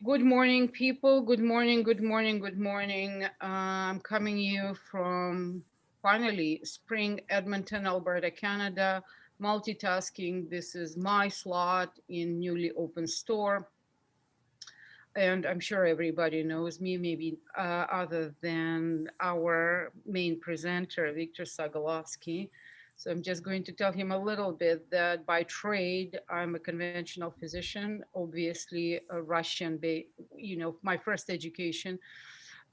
Good morning, people. Good morning, good morning, good morning. I'm coming you from finally spring Edmonton, Alberta, Canada. Multitasking. This is my slot in newly opened store. And I'm sure everybody knows me, maybe other than our main presenter, Victor Sagalovsky. So I'm just going to tell him a little bit that by trade, I'm a conventional physician, obviously a Russian, my first education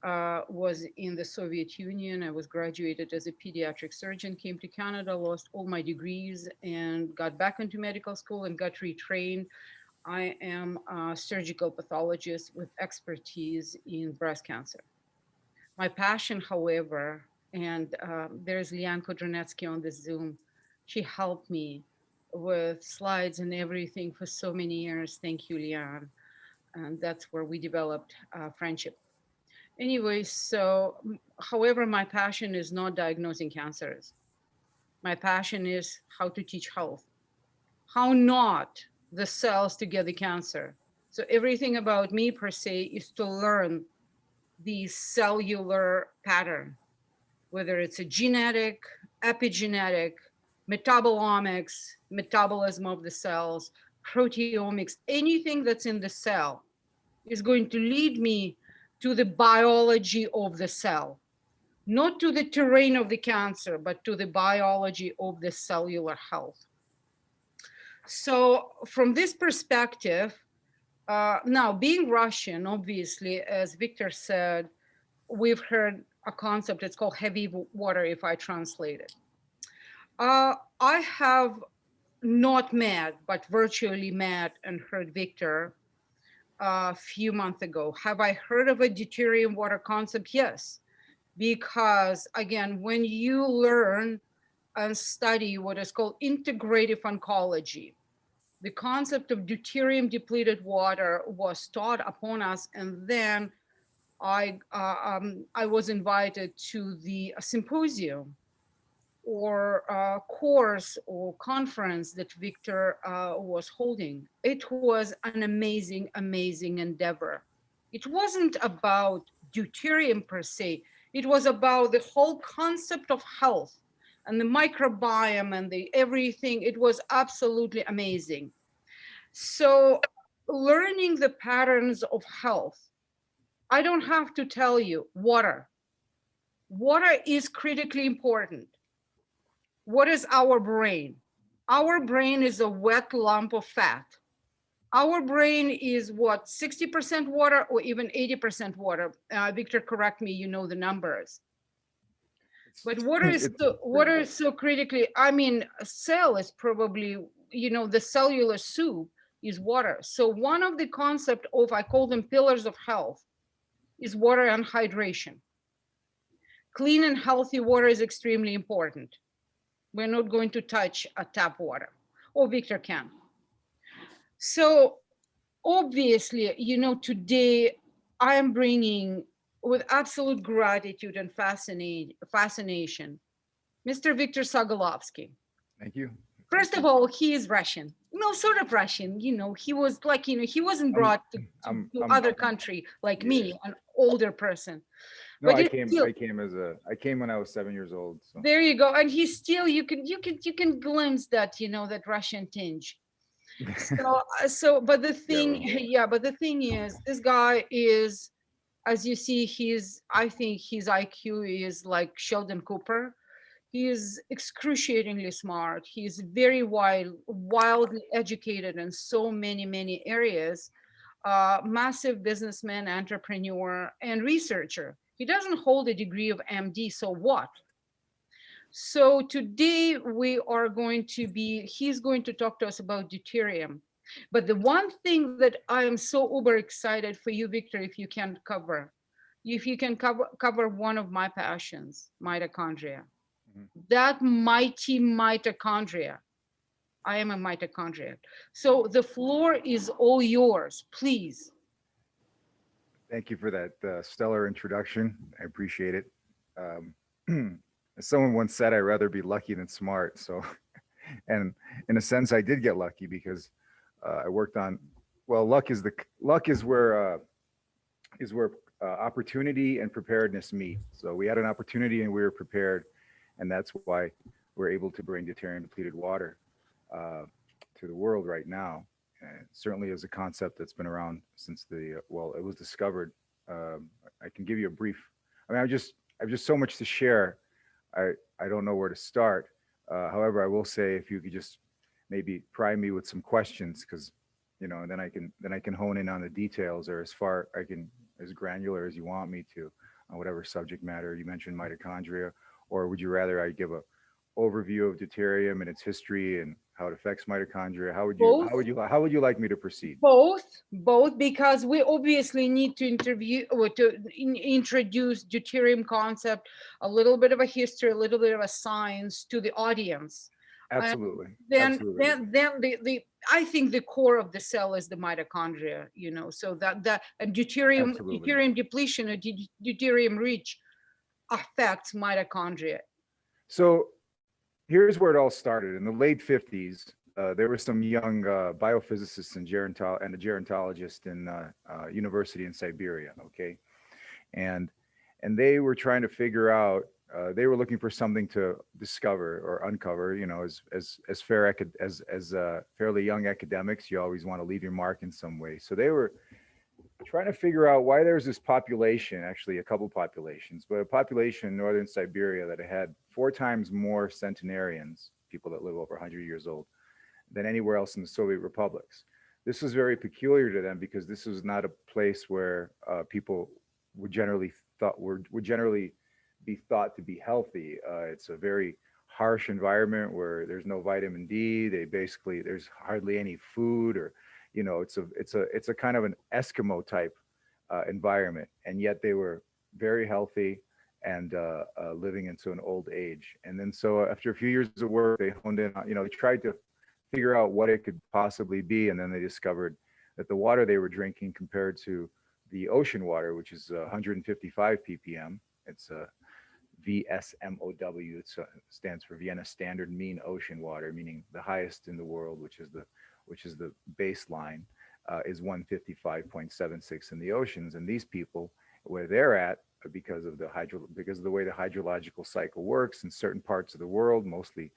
was in the Soviet Union. I was graduated as a pediatric surgeon, came to Canada, lost all my degrees, and got back into medical school and got retrained. I am a surgical pathologist with expertise in breast cancer. My passion, however, and there's Liane Kodronetsky on the Zoom, she helped me with slides and everything for so many years. Thank you, Liane. And that's where we developed friendship. Anyway, however, my passion is not diagnosing cancers. My passion is how to teach health, how not the cells to get the cancer. So everything about me per se is to learn the cellular pattern, whether it's a genetic, epigenetic, metabolomics, metabolism of the cells, proteomics, anything that's in the cell is going to lead me to the biology of the cell, not to the terrain of the cancer, but to the biology of the cellular health. So from this perspective, now being Russian, obviously, as Victor said, we've heard a concept, it's called heavy water if I translate it. I have not met, but virtually met and heard Victor a few months ago. Have I heard of a deuterium water concept? Yes, because again, when you learn and study what is called integrative oncology, the concept of deuterium depleted water was taught upon us, and then I was invited to the symposium or course or conference that Victor was holding. It was an amazing, amazing endeavor. It wasn't about deuterium per se. It was about the whole concept of health and the microbiome and the everything. It was absolutely amazing. So learning the patterns of health, I don't have to tell you, water. Water is critically important. What is our brain? Our brain is a wet lump of fat. Our brain is what, 60% water or even 80% water? Victor, correct me, you know the numbers. But water is so critically, I mean, a cell is probably, the cellular soup is water. So one of the concept of, I call them pillars of health, is water and hydration. Clean and healthy water is extremely important. We're not going to touch a tap water, or Victor can. So obviously, today I am bringing with absolute gratitude and fascination, Mr. Victor Sagalovsky. Thank you. First of all, he is Russian. No, sort of Russian. He was like, he wasn't brought to other country like me, an older person. No, But I still, came when I was 7 years old. So. there you go. And he's still, you can glimpse that, that Russian tinge. But the thing, yeah, but the thing is, this guy is, as you see, I think his IQ is like Sheldon Cooper. He is excruciatingly smart. He's very wildly educated in so many, many areas. Massive businessman, entrepreneur, and researcher. He doesn't hold a degree of MD, so what? So today he's going to talk to us about deuterium. But the one thing that I am so uber excited for you, Victor, if you can cover one of my passions, mitochondria. That mighty mitochondria. I am a mitochondriac. So the floor is all yours, please. Thank you for that stellar introduction. I appreciate it. As someone once said, I'd rather be lucky than smart. So, and in a sense, I did get lucky because I worked on well, luck is where opportunity and preparedness meet. So we had an opportunity and we were prepared, and that's why we're able to bring deuterium depleted water uh, to the world right now. And certainly is a concept that's been around since well, it was discovered. I can give you a brief. I mean, I've just so much to share. I I don't know where to start. However, I will say if you could just maybe pry me with some questions, because and then I can hone in on the details, or as far I can as granular as you want me to on whatever subject matter you mentioned, mitochondria, or would you rather I give a overview of deuterium and its history and how it affects mitochondria? Both. How would you like me to proceed? Both, because we obviously need to introduce deuterium concept, a little bit of a history, a little bit of a science to the audience. And Absolutely, then absolutely. the I think the core of the cell is the mitochondria, so that and Absolutely. deuterium depletion or deuterium reach affects mitochondria. So here's where it all started. In the late 50s, there were some young biophysicists and a gerontologist in university in Siberia. Okay, and they were trying to figure out. They were looking for something to discover or uncover. As fairly young academics, you always want to leave your mark in some way. So they were trying to figure out why there's this population, actually a couple populations, but a population in northern Siberia that had 4 times more centenarians, people that live over 100 years old, than anywhere else in the Soviet republics. This was very peculiar to them because this was not a place where people would generally be thought to be healthy. It's a very harsh environment where there's no vitamin D. There's hardly any food, or it's a kind of an Eskimo type environment, and yet they were very healthy and living into an old age. And then so after a few years of work, they honed in. They tried to figure out what it could possibly be, and then they discovered that the water they were drinking compared to the ocean water, which is 155 ppm. It's a VSMOW. It stands for Vienna Standard Mean Ocean Water, meaning the highest in the world, which is the baseline, is 155.76 in the oceans. And these people, where they're at, because of the way the hydrological cycle works in certain parts of the world, mostly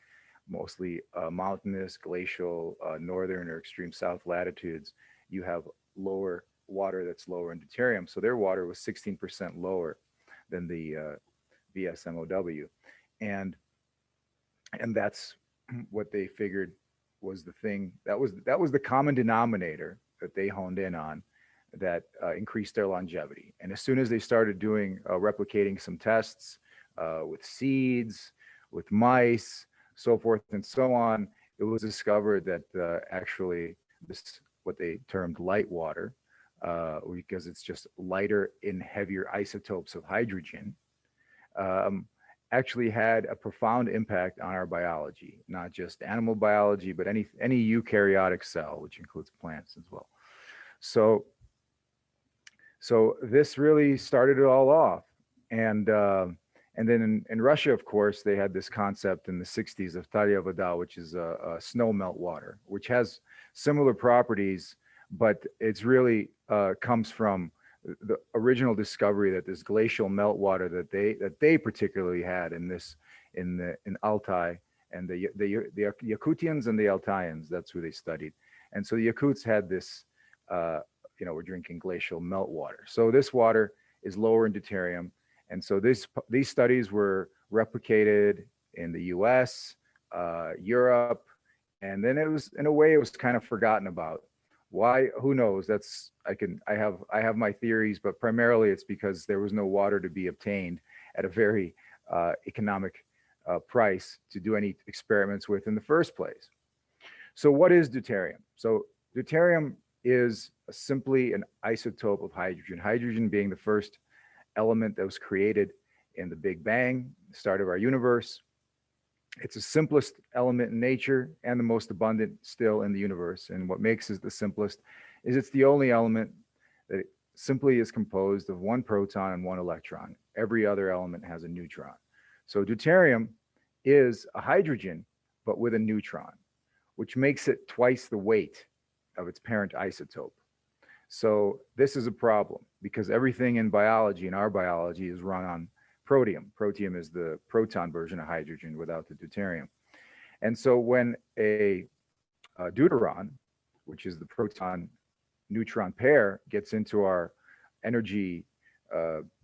mountainous, glacial, northern or extreme south latitudes, you have lower water that's lower in deuterium. So their water was 16% lower than the VSMOW, and that's what they figured was the thing that was the common denominator that they honed in on that increased their longevity. And as soon as they started doing replicating some tests with seeds, with mice, so forth and so on, it was discovered that actually this, what they termed light water, because it's just lighter in heavier isotopes of hydrogen, actually had a profound impact on our biology, not just animal biology, but any eukaryotic cell, which includes plants as well. So this really started it all off. And then in Russia, of course, they had this concept in the 60s of Talia Voda, which is a snow melt water, which has similar properties, but it's really comes from the original discovery that this glacial meltwater that they particularly had in Altai, and the Yakutians and the Altaians, that's who they studied. And so the Yakuts had this, we're drinking glacial meltwater. So this water is lower in deuterium. And so these studies were replicated in the US, Europe, and then it was, in a way, it was kind of forgotten about. Why? Who knows? I have my theories, but primarily it's because there was no water to be obtained at a very economic price to do any experiments with in the first place. So what is deuterium? So deuterium is simply an isotope of hydrogen, hydrogen being the first element that was created in the Big Bang, the start of our universe. It's the simplest element in nature and the most abundant still in the universe. And what makes it the simplest is it's the only element that simply is composed of one proton and one electron. Every other element has a neutron. So deuterium is a hydrogen, but with a neutron, which makes it twice the weight of its parent isotope. So this is a problem because everything in biology, in our biology, is run on protium. Protium is the proton version of hydrogen without the deuterium. And so when a deuteron, which is the proton neutron pair, gets into our energy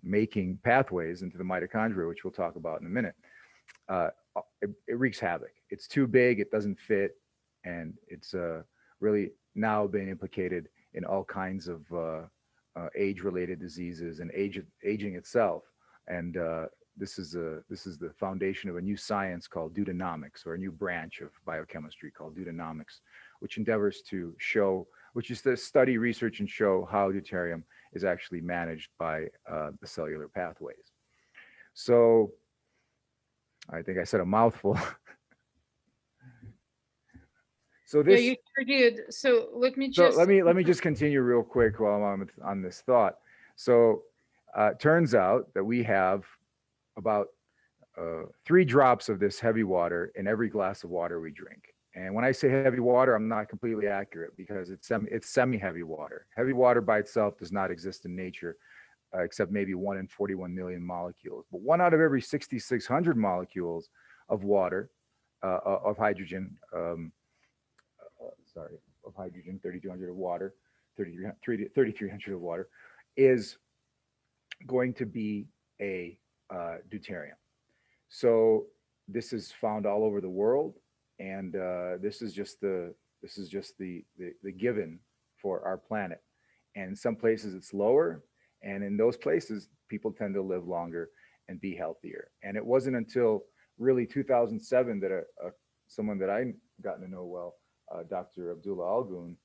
making pathways into the mitochondria, which we'll talk about in a minute, uh, it wreaks havoc. It's too big, it doesn't fit, and it's really now been implicated in all kinds of age-related diseases and aging itself. And this is the foundation of a new science called deuteronomics, or a new branch of biochemistry called deuteronomics, which endeavors to show, which is to study, research, and show how deuterium is actually managed by the cellular pathways. So I think I said a mouthful. So Yeah, this, you sure did. So let me so just, let me just continue real quick while I'm on this thought. So turns out that we have about 3 drops of this heavy water in every glass of water we drink. And when I say heavy water, I'm not completely accurate because it's semi-heavy water. Heavy water by itself does not exist in nature, except maybe 1 in 41 million molecules. But 1 out of every 6,600 molecules of water, of hydrogen, sorry, of hydrogen, 3,200 of water, 3,300 of water, is going to be a deuterium. So this is found all over the world, and this is just the given for our planet. And in some places it's lower, and in those places people tend to live longer and be healthier. And it wasn't until really 2007 that someone that I gotten to know well, Dr. Abdullah Algun,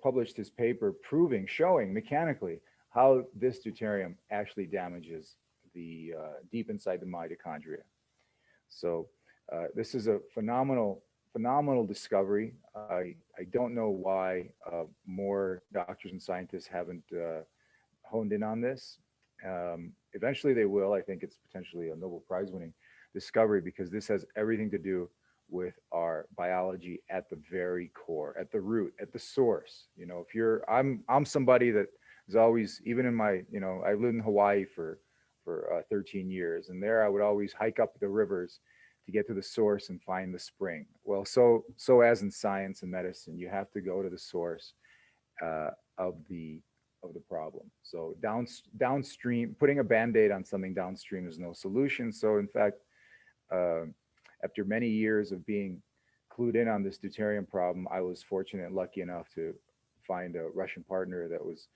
published his paper proving, showing mechanically how this deuterium actually damages the deep inside the mitochondria. So this is a phenomenal discovery. I don't know why more doctors and scientists haven't honed in on this. Eventually they will. I think it's potentially a Nobel Prize winning discovery because this has everything to do with our biology at the very core, at the root, at the source. You know, if you're, I'm somebody that is always, even in my, you know, I lived in Hawaii for 13 years, and there I would always hike up the rivers to get to the source and find the spring. Well, so as in science and medicine, you have to go to the source of the problem. So downstream, putting a band-aid on something downstream is no solution. So in fact, uh, after many years of being clued in on this deuterium problem, I was fortunate and lucky enough to find a Russian partner that was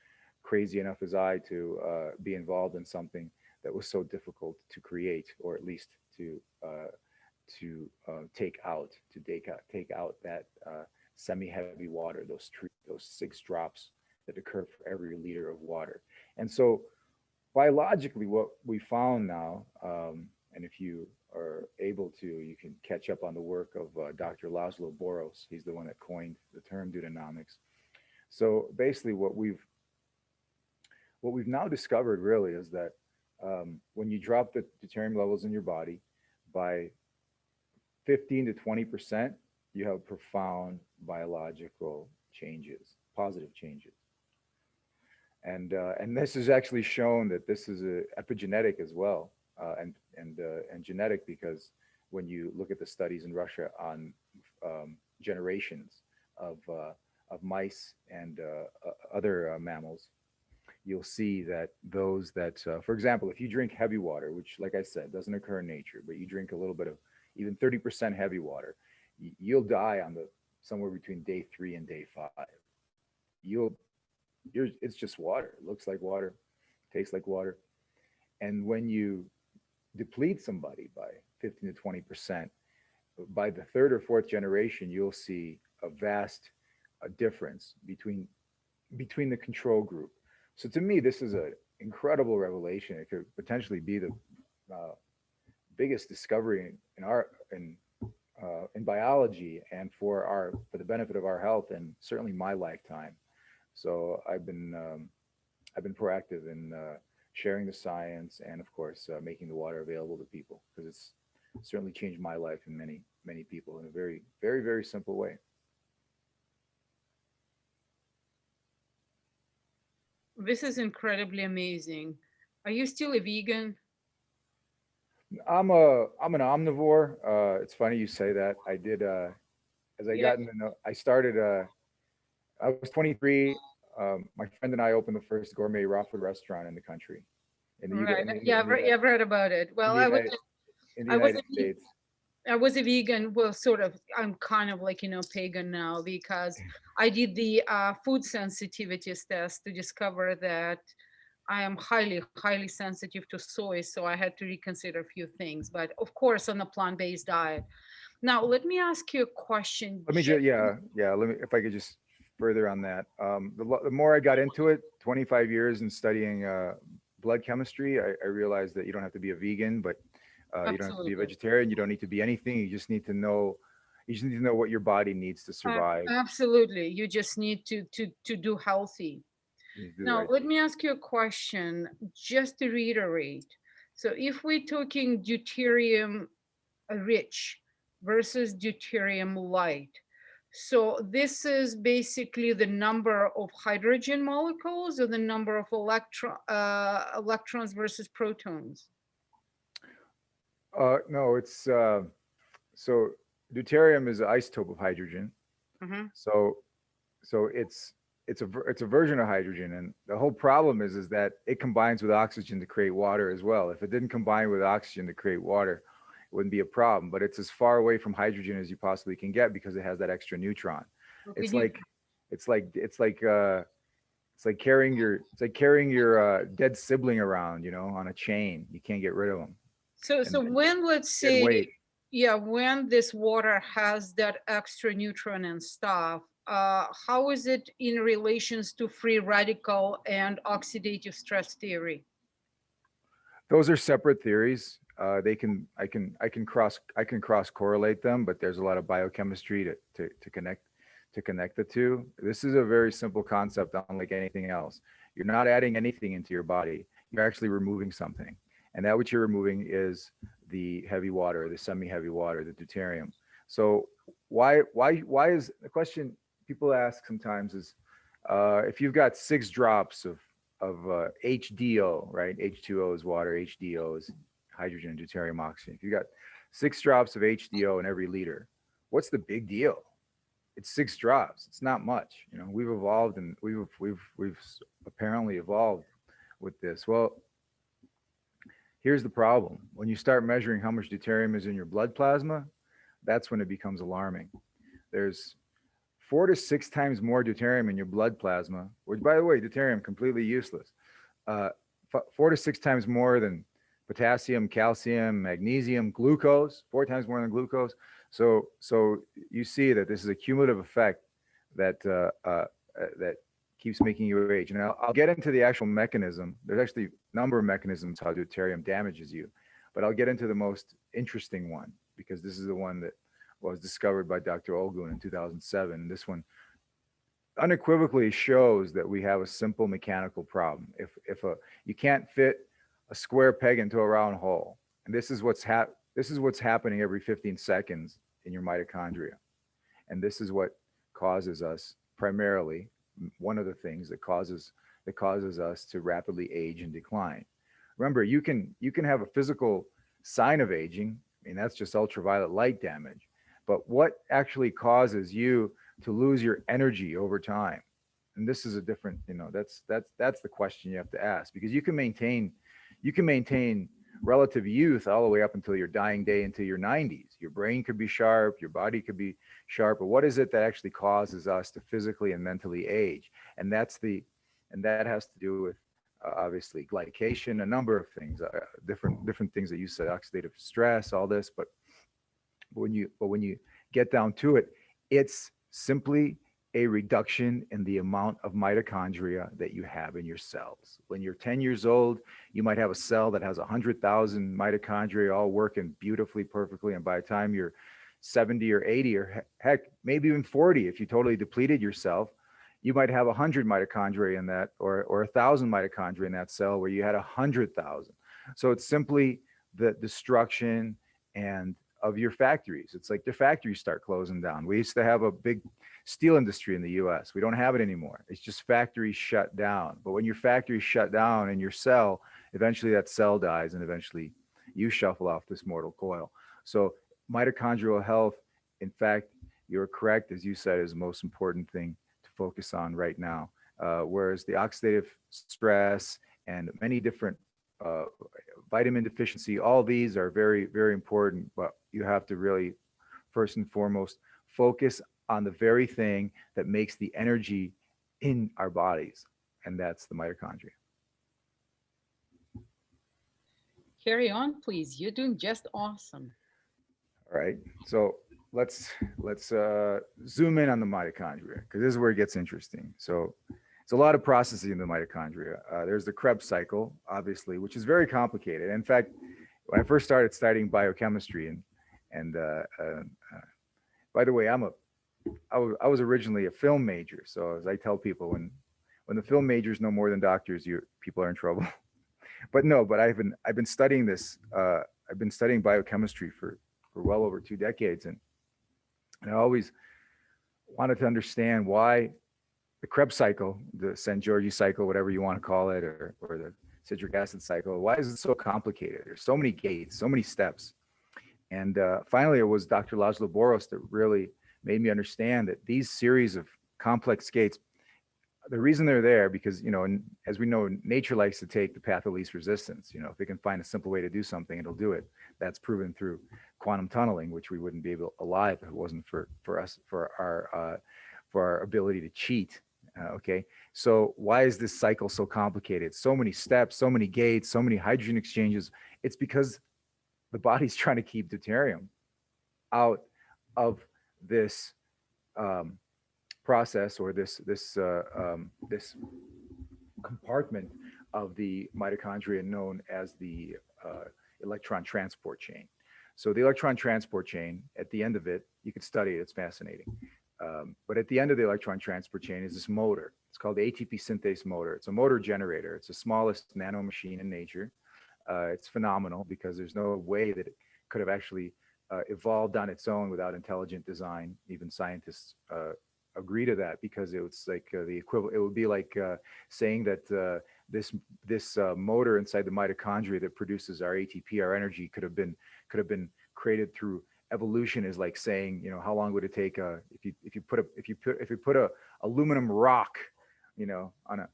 crazy enough as I to be involved in something that was so difficult to create, or at least to take out that semi-heavy water, those 6 drops that occur for every liter of water. And so biologically, what we found now, and if you are able to, you can catch up on the work of Dr. Laszlo Boros. He's the one that coined the term deuteronomics. So basically, what we've now discovered really is that when you drop the deuterium levels in your body by 15 to 20%, you have profound biological changes, positive changes. And this is actually shown that this is epigenetic as well, and genetic, because when you look at the studies in Russia on generations of mice and other mammals, you'll see that those that, for example, if you drink heavy water, which, like I said, doesn't occur in nature, but you drink a little bit of even 30% heavy water, you'll die on the somewhere between day 3 and day 5. You'll it's just water. It looks like water, tastes like water. And when you deplete somebody by 15 to 20%, by the 3rd or 4th generation, you'll see a vast difference between the control group. So to me, this is an incredible revelation. It could potentially be the uh, biggest discovery in biology, and for the benefit of our health, and certainly my lifetime. So I've been proactive in sharing the science, and of course making the water available to people, because it's certainly changed my life and many people in a very simple way. This is incredibly amazing. Are you still a vegan? I'm an omnivore. It's funny you say that. I did as I Yeah, got into I started I was 23. My friend and I opened the first gourmet raw food restaurant in the country, in the right. in the, Yeah, in the, I've read about it. in Well, the United in the I was United a States. I was a vegan. Well, sort of. I'm kind of like, pagan now because I did the food sensitivities test to discover that I am highly, highly sensitive to soy. So I had to reconsider a few things. But of course, on a plant based diet. Now, let me ask you a question. Let me just yeah. Let me if I could just further on that. The more I got into it, 25 years in studying blood chemistry, I realized that you don't have to be a vegan, but you don't have to be a Absolutely. vegetarian. You don't need to be anything. You just need to know what your body needs to survive. Absolutely. You just need to do healthy. You need to do the Now, right let thing. me ask you a question just to reiterate. So, if we're talking deuterium rich versus deuterium light, so this is basically the number of hydrogen molecules or the number of electrons versus protons. No, it's so deuterium is an isotope of hydrogen. Uh-huh. So it's a version of hydrogen, and the whole problem is that it combines with oxygen to create water as well. If it didn't combine with oxygen to create water, it wouldn't be a problem. But it's as far away from hydrogen as you possibly can get because it has that extra neutron. So could It's you? like it's like it's like uh, it's like carrying your dead sibling around, on a chain. You can't get rid of them, So and when, let's dead say, weight. yeah, when this water has that extra neutron and stuff, how is it in relations to free radical and oxidative stress theory? Those are separate theories. They can I can cross correlate them, but there's a lot of biochemistry to connect the two. This is a very simple concept, unlike anything else. You're not adding anything into your body. You're actually removing something, and that what you're removing is the heavy water, the semi-heavy water, the deuterium. So why is the question people ask sometimes is if you've got 6 drops of HDO, right? H2O is water, HDO is hydrogen and deuterium oxygen. If you got 6 drops of HDO in every liter, what's the big deal? It's 6 drops. It's not much. We've evolved and we've apparently evolved with this. Well, here's the problem. When you start measuring how much deuterium is in your blood plasma, that's when it becomes alarming. There's 4 to 6 times more deuterium in your blood plasma, which, by the way, deuterium completely useless. 4 to 6 times more than potassium, calcium, magnesium, glucose. 4 times more than glucose. So you see that this is a cumulative effect that that keeps making you age. And I'll get into the actual mechanism. There's actually a number of mechanisms how deuterium damages you, but I'll get into the most interesting one because this is the one that was discovered by Dr. Olgun in 2007. This one unequivocally shows that we have a simple mechanical problem. If you can't fit a square peg into a round hole, and this is what's happening every 15 seconds in your mitochondria, and this is what causes us primarily one of the things that causes us to rapidly age and decline. Remember, you can have a physical sign of aging. I mean, that's just ultraviolet light damage. But what actually causes you to lose your energy over time? And this is a different, that's the question you have to ask because you can maintain relative youth all the way up until your dying day into your 90s. Your brain could be sharp, your body could be sharp, but what is it that actually causes us to physically and mentally age? And that has to do with obviously glycation, a number of things, different things that you said, oxidative stress, all this. But when you get down to it, it's simply a reduction in the amount of mitochondria that you have in your cells. When you're 10 years old, you might have a cell that has 100,000 mitochondria all working beautifully, perfectly. And by the time you're 70 or 80 or heck, maybe even 40, if you totally depleted yourself, you might have 100 mitochondria in that or 1,000 mitochondria in that cell where you had 100,000. So it's simply the destruction and of your factories. It's like the factories start closing down. We used to have a big steel industry in the US. We don't have it anymore. It's just factories shut down. But when your factories shut down and your cell, eventually that cell dies and eventually you shuffle off this mortal coil. So mitochondrial health, in fact, you're correct, as you said, is the most important thing to focus on right now. Whereas the oxidative stress and many different uh, vitamin deficiency, all these are very, very important, but you have to really, first and foremost, focus on the very thing that makes the energy in our bodies, and that's the mitochondria. Carry on, please. You're doing just awesome. All right. So let's zoom in on the mitochondria because this is where it gets interesting. So it's a lot of processing in the mitochondria. There's the Krebs cycle, obviously, which is very complicated. In fact, when I first started studying biochemistry, and by the way, I was originally a film major. So as I tell people, when the film majors know more than doctors, you people are in trouble. But no, but I've been studying this. I've been studying biochemistry for well over 2 decades, and I always wanted to understand why the Krebs cycle, the San Giorgi cycle, whatever you want to call it, or the citric acid cycle, why is it so complicated? There's so many gates, so many steps. And finally, it was Dr. Laszlo Boros that really made me understand that these series of complex gates, the reason they're there, because, as we know, nature likes to take the path of least resistance. If it can find a simple way to do something, it'll do it. That's proven through quantum tunneling, which we wouldn't be able alive if it wasn't for us, for our ability to cheat. Okay, so why is this cycle so complicated? So many steps, so many gates, so many hydrogen exchanges. It's because the body's trying to keep deuterium out of this process, or this compartment of the mitochondria known as the electron transport chain. So the electron transport chain, at the end of it, you could study it, it's fascinating. But at the end of the electron transport chain is this motor. It's called the Atp Synthase Motor. It's a motor generator. It's the smallest nano machine in nature. It's phenomenal because there's no way that it could have actually evolved on its own without intelligent design. Even scientists agree to that, because it was like the equivalent. It would be like saying that this motor inside the mitochondria that produces our ATP, our energy, could have been created through evolution. Is like saying, how long would it take if you put a aluminum rock, on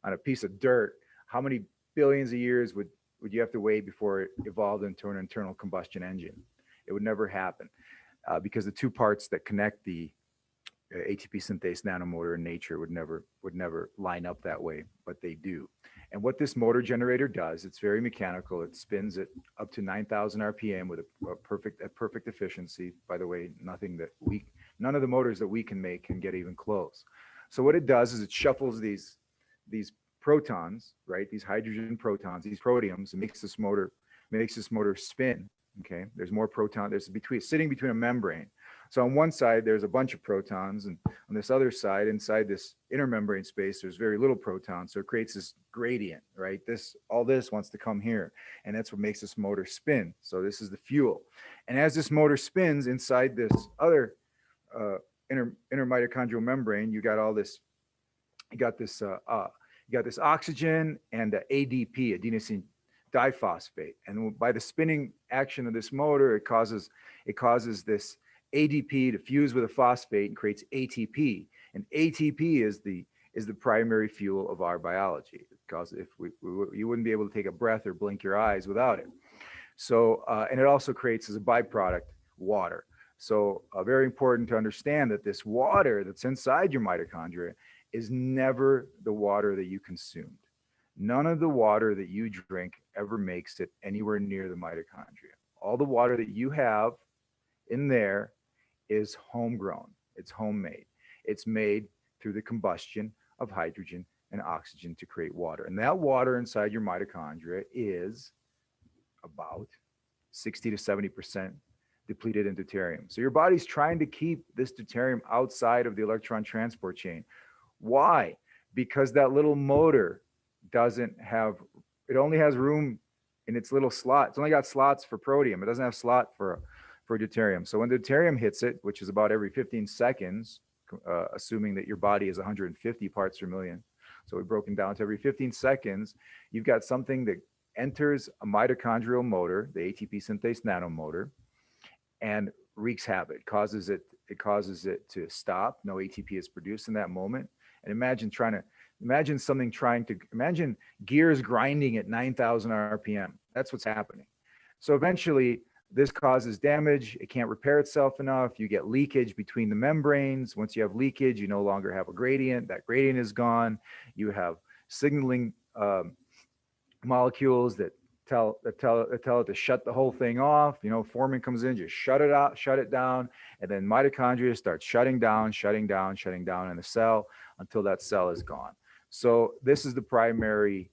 a piece of dirt, how many billions of years would you have to wait before it evolved into an internal combustion engine? It would never happen, because the two parts that connect the ATP synthase nanomotor in nature would never line up that way, but they do. And what this motor generator does, it's very mechanical. It spins at up to 9,000 RPM with a perfect efficiency. By the way, none of the motors that we can make can get even close. So what it does is it shuffles these protons, right? These hydrogen protons, these protiums, and makes this motor spin. Okay, there's more proton. There's sitting between a membrane. So on one side, there's a bunch of protons, and on this other side, inside this inner membrane space, there's very little protons. So it creates this gradient, right? All this wants to come here, and that's what makes this motor spin. So this is the fuel. And as this motor spins inside this other inner mitochondrial membrane, you got this oxygen and ADP, adenosine diphosphate. And by the spinning action of this motor, it causes this ADP to fuse with a phosphate and creates ATP. And ATP is the primary fuel of our biology, because you wouldn't be able to take a breath or blink your eyes without it. So, and it also creates, as a byproduct, water. So very important to understand that this water that's inside your mitochondria is never the water that you consumed. None of the water that you drink ever makes it anywhere near the mitochondria. All the water that you have in there is homegrown. It's homemade. It's made through the combustion of hydrogen and oxygen to create water. And that water inside your mitochondria is about 60 to 70% depleted in deuterium. So your body's trying to keep this deuterium outside of the electron transport chain. Why? Because that little motor it only has room in its little slot. It's only got slots for protium. It doesn't have slot for for deuterium. So when deuterium hits it, which is about every 15 seconds, assuming that your body is 150 parts per million, so we've broken down to every 15 seconds, you've got something that enters a mitochondrial motor, the ATP synthase nanomotor, and wreaks havoc. It causes it to stop. No ATP is produced in that moment. And imagine imagine gears grinding at 9,000 RPM. That's what's happening. So eventually, this causes damage. It can't repair itself enough. You get leakage between the membranes. Once you have leakage, you no longer have a gradient. That gradient is gone. You have signaling molecules that tell it to shut the whole thing off. Foreman comes in, just shut it out, shut it down, and then mitochondria starts shutting down in the cell until that cell is gone. So this is the primary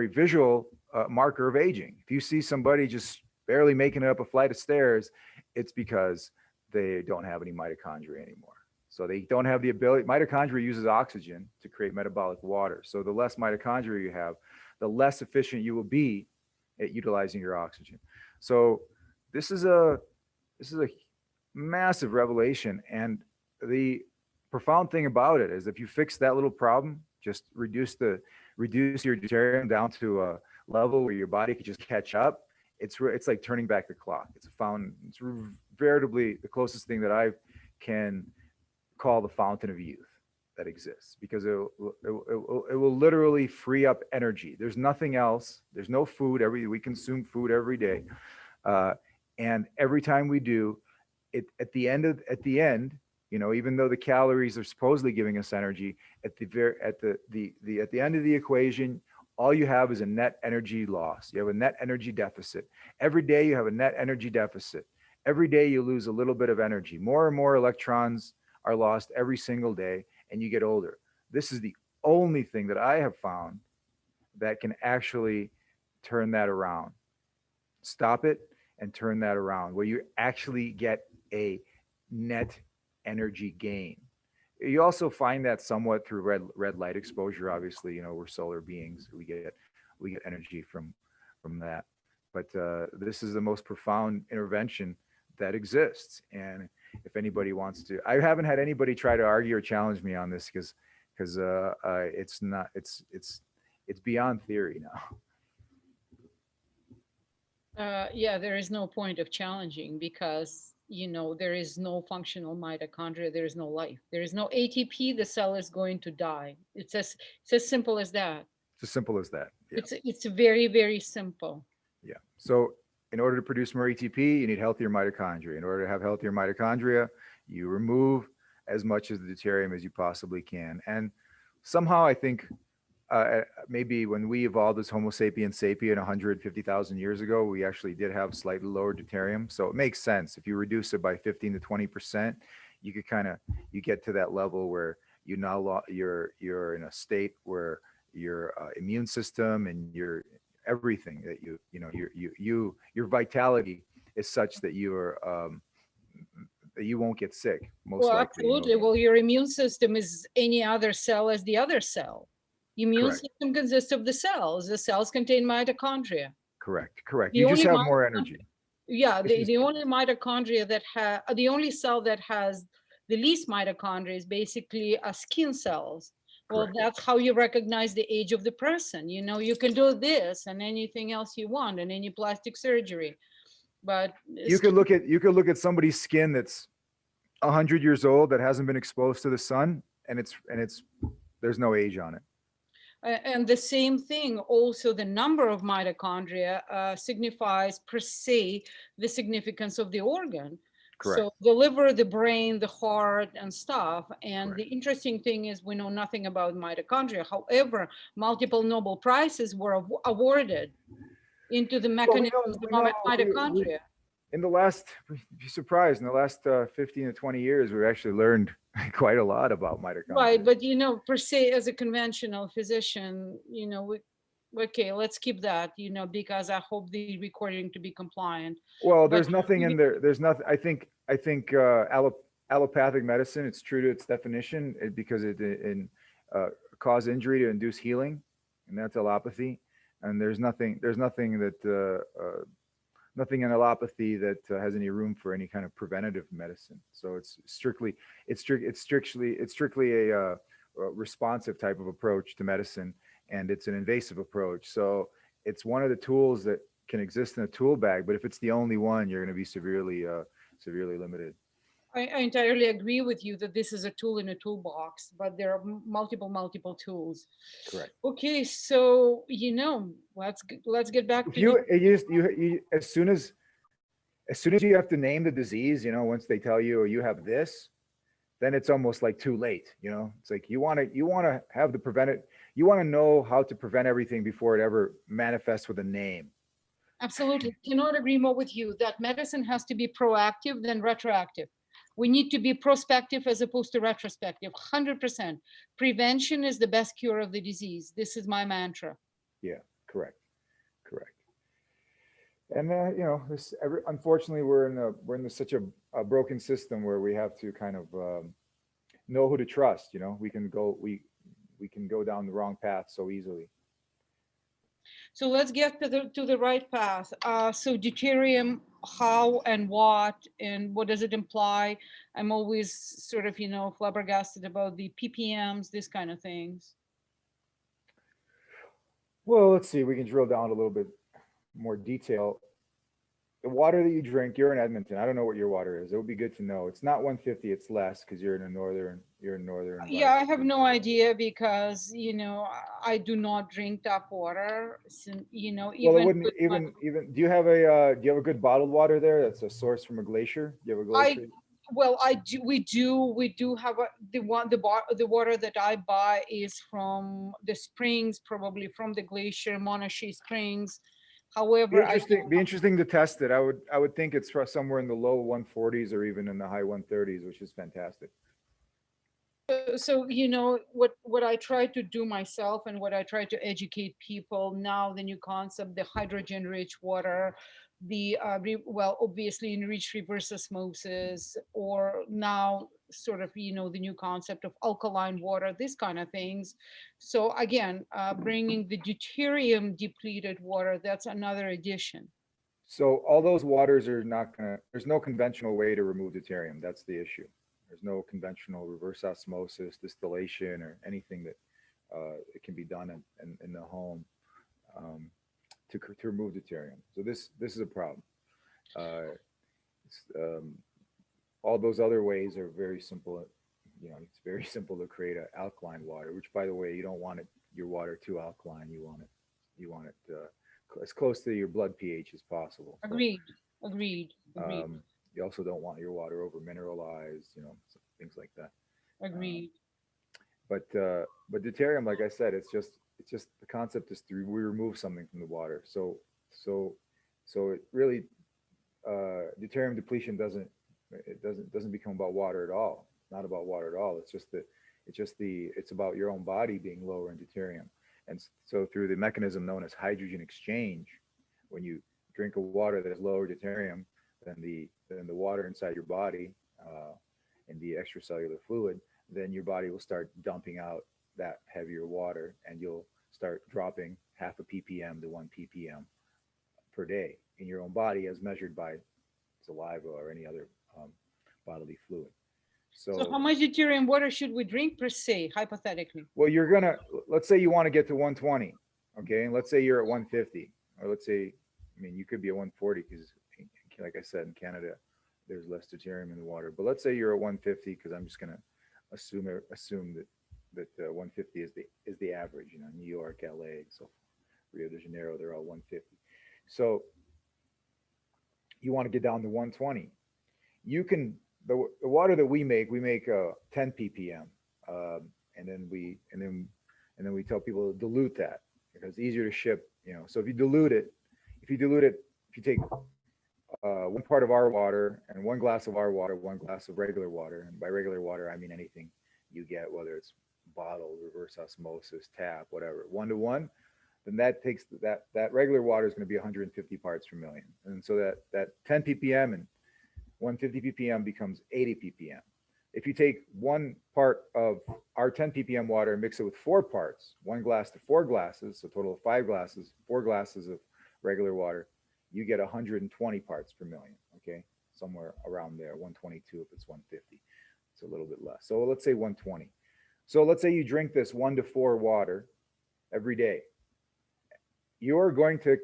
visual marker of aging. If you see somebody just barely making it up a flight of stairs, it's because they don't have any mitochondria anymore. So they don't have the ability. Mitochondria uses oxygen to create metabolic water. So the less mitochondria you have, the less efficient you will be at utilizing your oxygen. So this is a massive revelation. And the profound thing about it is if you fix that little problem, just reduce your deuterium down to a level where your body can just catch up. It's like turning back the clock. It's veritably the closest thing that I can call the fountain of youth that exists, because it will literally free up energy. There's nothing else. There's no food. We consume food every day, and every time we do, at the end, even though the calories are supposedly giving us energy, at the end of the equation, all you have is a net energy loss. You have a net energy deficit. Every day you have a net energy deficit. Every day you lose a little bit of energy. More and more electrons are lost every single day, and you get older. This is the only thing that I have found that can actually turn that around. Stop it and turn that around, where you actually get a net energy gain. You also find that somewhat through red light exposure. Obviously, we're solar beings. We get energy from that. But this is the most profound intervention that exists. And if anybody wants to, I haven't had anybody try to argue or challenge me on this, because it's beyond theory now. Yeah, there is no point of challenging, because there is no functional mitochondria, there is no life, there is no ATP, the cell is going to die. It's as simple as that. It's as simple as that. Yeah. It's very, very simple. Yeah. So in order to produce more ATP, you need healthier mitochondria. In order to have healthier mitochondria, you remove as much of the deuterium as you possibly can. And somehow I think maybe when we evolved as Homo sapiens sapien 150,000 years ago, we actually did have slightly lower deuterium. So it makes sense. If you reduce it by 15 to 20%, you could you get to that level where you're in a state where your immune system and your everything that your vitality is such that that you won't get sick, most likely. Absolutely. Well, your immune system is any other cell as the other cell. Immune system consists of the cells. The cells contain mitochondria. Correct. You just have more energy. Yeah, the only mitochondria the only cell that has the least mitochondria is basically skin cells. Well, correct. That's how you recognize the age of the person. You can do this and anything else you want, and any plastic surgery, but you could look at somebody's skin that's 100 years old that hasn't been exposed to the sun, and there's no age on it. And the same thing, also the number of mitochondria signifies per se the significance of the organ. Correct. So the liver, the brain, the heart, and stuff. And correct. The interesting thing is we know nothing about mitochondria. However, multiple Nobel Prizes were awarded into the mechanisms of mitochondria. In the last, you'd be surprised, in the last 15 to 20 years, we've actually learned quite a lot about mitochondria. Right, but per se, as a conventional physician, okay, let's keep that, because I hope the recording to be compliant. Well, there's nothing in there. There's nothing. I think allopathic medicine, it's true to its definition, because it cause injury to induce healing, and that's allopathy. And there's nothing that nothing in allopathy that has any room for any kind of preventative medicine. So it's strictly a responsive type of approach to medicine, and it's an invasive approach. So it's one of the tools that can exist in a tool bag, but if it's the only one, you're going to be severely limited. I entirely agree with you that this is a tool in a toolbox, but there are multiple tools. Correct. Okay, so let's get back If to the. you as soon as you have to name the disease, once they tell you, oh, you have this, then it's almost like too late. It's like you want to have the prevented, you want to know how to prevent everything before it ever manifests with a name. Absolutely, cannot agree more with you that medicine has to be proactive than retroactive. We need to be prospective as opposed to retrospective. 100%. Prevention is the best cure of the disease. This is my mantra. Yeah, correct. And unfortunately, we're in such a broken system where we have to kind of know who to trust. We can go down the wrong path so easily. So let's get to the right path. So deuterium, how and what does it imply? I'm always sort of flabbergasted about the ppms, this kind of things. Well, let's see. We can drill down a little bit more detail. The water that you drink, you're in Edmonton. I don't know what your water is. It would be good to know. It's not 150. It's less because you're in northern. Yeah, I have no idea because I do not drink tap water. Well, it Even wouldn't with my, even. Do you have a good bottled water there? That's a source from a glacier. Do you have a I glacier? well, I do. We do have the water that I buy is from the springs, probably from the glacier, Monashi Springs. Be However, I do. interesting. Be interesting to test it. I would think it's somewhere in the low 140s or even in the high 130s, which is fantastic. So what I try to do myself and what I try to educate people now, the new concept, the hydrogen rich water, the obviously enriched reverse osmosis, or now sort of the new concept of alkaline water, this kind of things. So again, bringing the deuterium depleted water, that's another addition. So all those waters are not gonna. There's no conventional way to remove deuterium. That's the issue. There's no conventional reverse osmosis, distillation, or anything that it can be done in the home um, to remove deuterium. So this is a problem. Uh, um, all those other ways are very simple. It's very simple to create an alkaline water. Which, by the way, you don't want your water too alkaline. You want it as close to your blood pH as possible. So Agreed. Agreed. um, you also don't want your water over mineralized. Things like that. Um, Agreed. but deuterium, like I said, it's just the concept is to we remove something from the water. So so it really deuterium depletion doesn't become about water at all. It's not about water at all. It's about your own body being lower in deuterium. And so through the mechanism known as hydrogen exchange, when you drink a water that has lower deuterium than the water inside your body in the extracellular fluid, then your body will start dumping out that heavier water, and you'll start dropping half a ppm to 1 ppm per day in your own body, as measured by saliva or any other bodily fluid. So how So, much deuterium water should we drink per se, hypothetically? well, let's say you want to get to 120, okay? And let's say you're at 150, or let's say, I mean, you could be at 140 because, like I said, in Canada, there's less deuterium in the water. But let's say you're at 150, because I'm just gonna assume that 150 is the average. New York, LA, so Rio de Janeiro, they're all 150. So you want to get down to 120. You can the water that we make 10 ppm, and then we tell people to dilute that because it's easier to ship. So if you take 1 part of our water and 1 glass of our water, 1 glass of regular water, and by regular water I mean anything you get, whether it's bottled, reverse osmosis, tap, whatever, 1 to 1, then that regular water is going to be 150 parts per million, and so that 10 ppm and 150 ppm becomes 80 ppm. If you take 1 part of our 10 ppm water and mix it with 4 parts, 1 glass to 4 glasses, so total of 5 glasses, 4 glasses of regular water, you get 120 parts per million. Okay, somewhere around there, 122 if it's 150. It's a little bit less. So let's say 120. So let's say you drink this 1 to 4 water every day. You're going to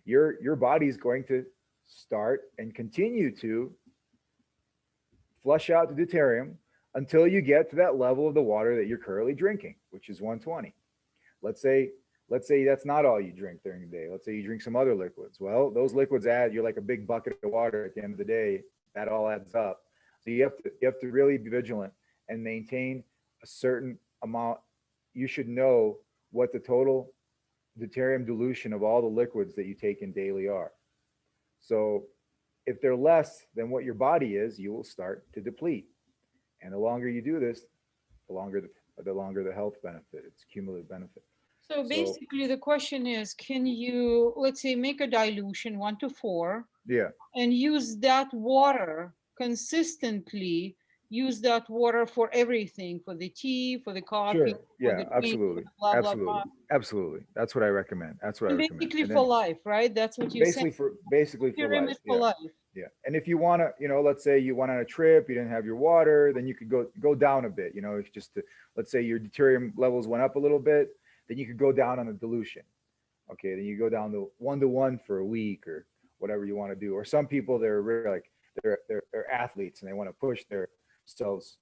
your body's going to start and continue to flush out the deuterium until you get to that level of the water that you're currently drinking, which is 120. Let's say that's not all you drink during the day. Let's say you drink some other liquids. Well, those liquids add, you're like a big bucket of water at the end of the day. That all adds up. So you have to really be vigilant and maintain a certain amount. You should know what the total deuterium dilution of all the liquids that you take in daily are. So if they're less than what your body is, you will start to deplete. And the longer you do this, the longer the health benefit, it's cumulative benefit. So So basically, the question is, can you, let's say, make a dilution 1 to 4 yeah, and use that water consistently, use that water for everything, for the tea, for the coffee, sure, for yeah, the drink, for absolutely, the blah, blah, blah. absolutely, absolutely. That's what I recommend. That's what I And recommend. basically And for then life, right? That's what you're saying. basically for Deuterium life. is for Yeah. life. Yeah. And if you want to, let's say you went on a trip, you didn't have your water, then you could go down a bit, it's just to, let's say your deuterium levels went up a little bit, then you could go down on the dilution. Okay, then you go down to 1 to 1 for a week or whatever you want to do. Or some people, they're really like they're athletes and they want to push themselves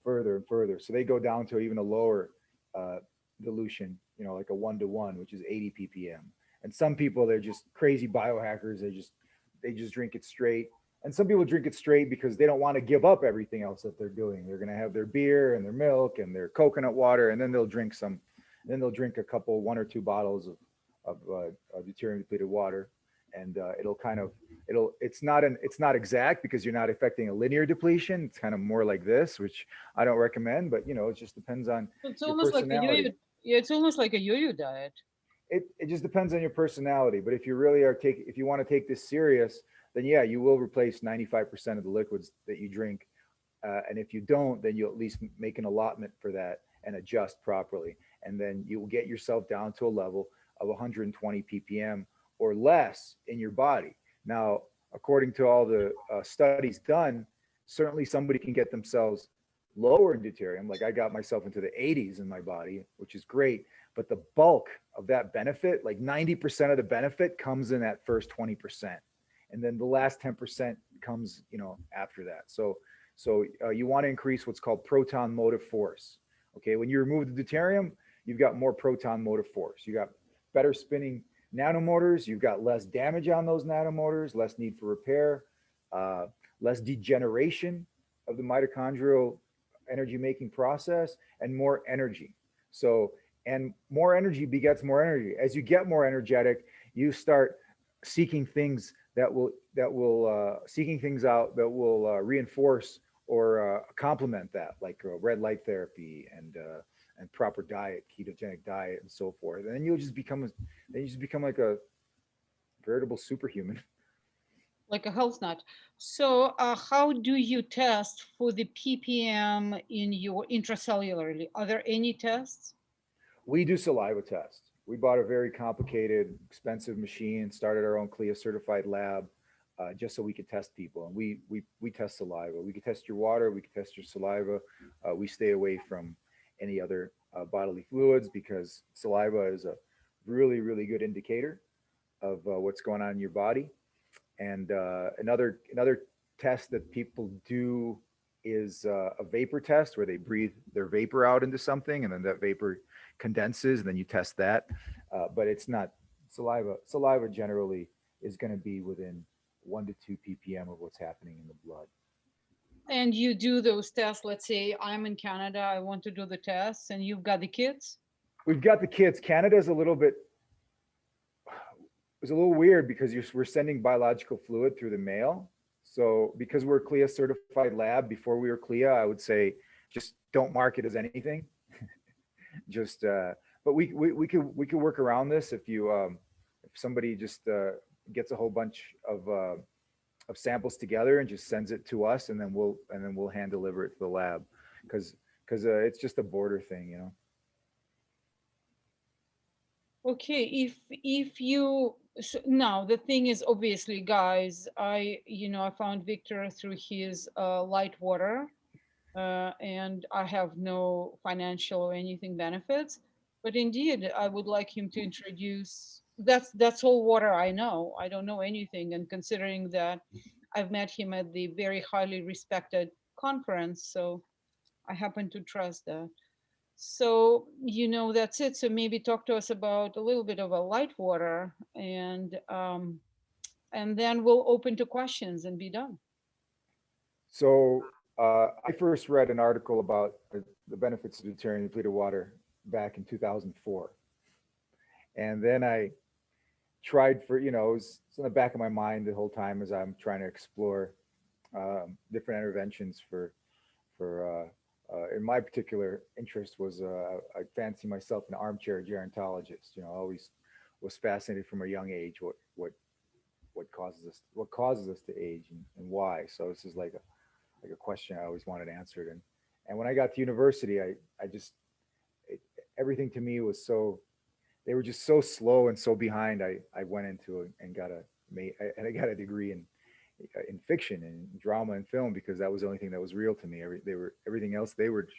further and further, so they go down to even a lower uh, dilution, like a 1 to 1, which is 80 ppm. And some people, they're just crazy biohackers. They just drink it straight. And some people drink it straight because they don't want to give up everything else that they're doing. They're going to have their beer and their milk and their coconut water, and then they'll drink some. Then they'll drink a couple, 1 or 2 bottles of deuterium depleted water, and it's not exact because you're not affecting a linear depletion. It's kind of more like this, which I don't recommend, but it just depends on So it's your almost like a yo-yo. personality. Yeah, it's almost like a yo-yo diet. It just depends on your personality. But if you really if you want to take this serious, then yeah, you will replace 95% of the liquids that you drink. And if you don't, then you'll at least make an allotment for that and adjust properly. And then you will get yourself down to a level of 120 ppm or less in your body. Now, according to all the studies done, certainly somebody can get themselves lower in deuterium. Like I got myself into the 80s in my body, which is great. But the bulk of that benefit, like 90% of the benefit, comes in that first 20%. And then the last 10% comes, after that. So you want to increase what's called proton motive force. Okay, when you remove the deuterium, you've got more proton motive force. You got better spinning nanomotors. You've got less damage on those nanomotors, less need for repair, uh, less degeneration of the mitochondrial energy making process, and more energy. So, and more energy begets more energy. As you get more energetic, you start seeking things seeking things out that will reinforce or complement that, like red light therapy and proper diet, ketogenic diet, and so forth. And then you just become like a veritable superhuman. Like a health nut. So, how do you test for the ppm in your intracellularly? Are there any tests? We do saliva tests. We bought a very complicated, expensive machine, started our own CLIA certified lab, just so we could test people. And we test saliva. We could test your water. We could test your saliva. We stay away from any other bodily fluids because saliva is a really, really good indicator of what's going on in your body. And another test that people do is a vapor test where they breathe their vapor out into something, and then that vapor condenses, and then you test that. But it's not saliva. Saliva generally is going to be within 1 to 2 ppm of what's happening in the blood. And you do those tests. Let's say I'm in Canada, I want to do the tests, and you've got the kids. We've got the kids. Canada's was a little weird because we're sending biological fluid through the mail. So because we're a CLIA certified lab, before we were CLIA, I would say just don't mark it as anything. Just, but we could work around this if somebody just gets a whole bunch of samples together and just sends it to us, and then we'll hand deliver it to the lab, because it's just a border thing. Okay, if you So now the thing is, obviously, guys, I found Victor through his light water, and I have no financial or anything benefits. But indeed, I would like him to introduce. That's all water I know. I don't know anything, and considering that I've met him at the very highly respected conference, so I happen to trust that. So, that's it. So maybe talk to us about a little bit of a light water, and then we'll open to questions and be done. So I first read an article about the benefits of deuterium depleted water back in 2004. And then I tried for, it's in the back of my mind the whole time as I'm trying to explore different interventions in my particular interest was I fancy myself an armchair gerontologist. Always was fascinated from a young age what causes us to age and why. So this is like a question I always wanted answered. And when I got to university, I just it, everything to me was so they were just so slow and so behind. I went into it and I got a degree in fiction and drama and film because that was the only thing that was real to me. Everything else they were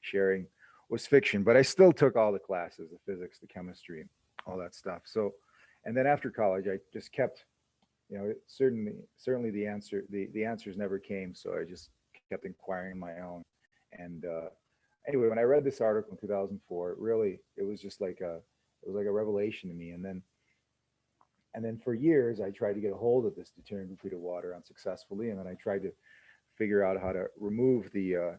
sharing was fiction. But I still took all the classes, the physics, the chemistry, all that stuff. So, and then after college, I just kept, certainly the answers never came. So I just kept inquiring on my own. And anyway, when I read this article in 2004, it was just it was like a revelation to me. And then for years, I tried to get a hold of this deuterium depleted water unsuccessfully. And then I tried to figure out how to remove the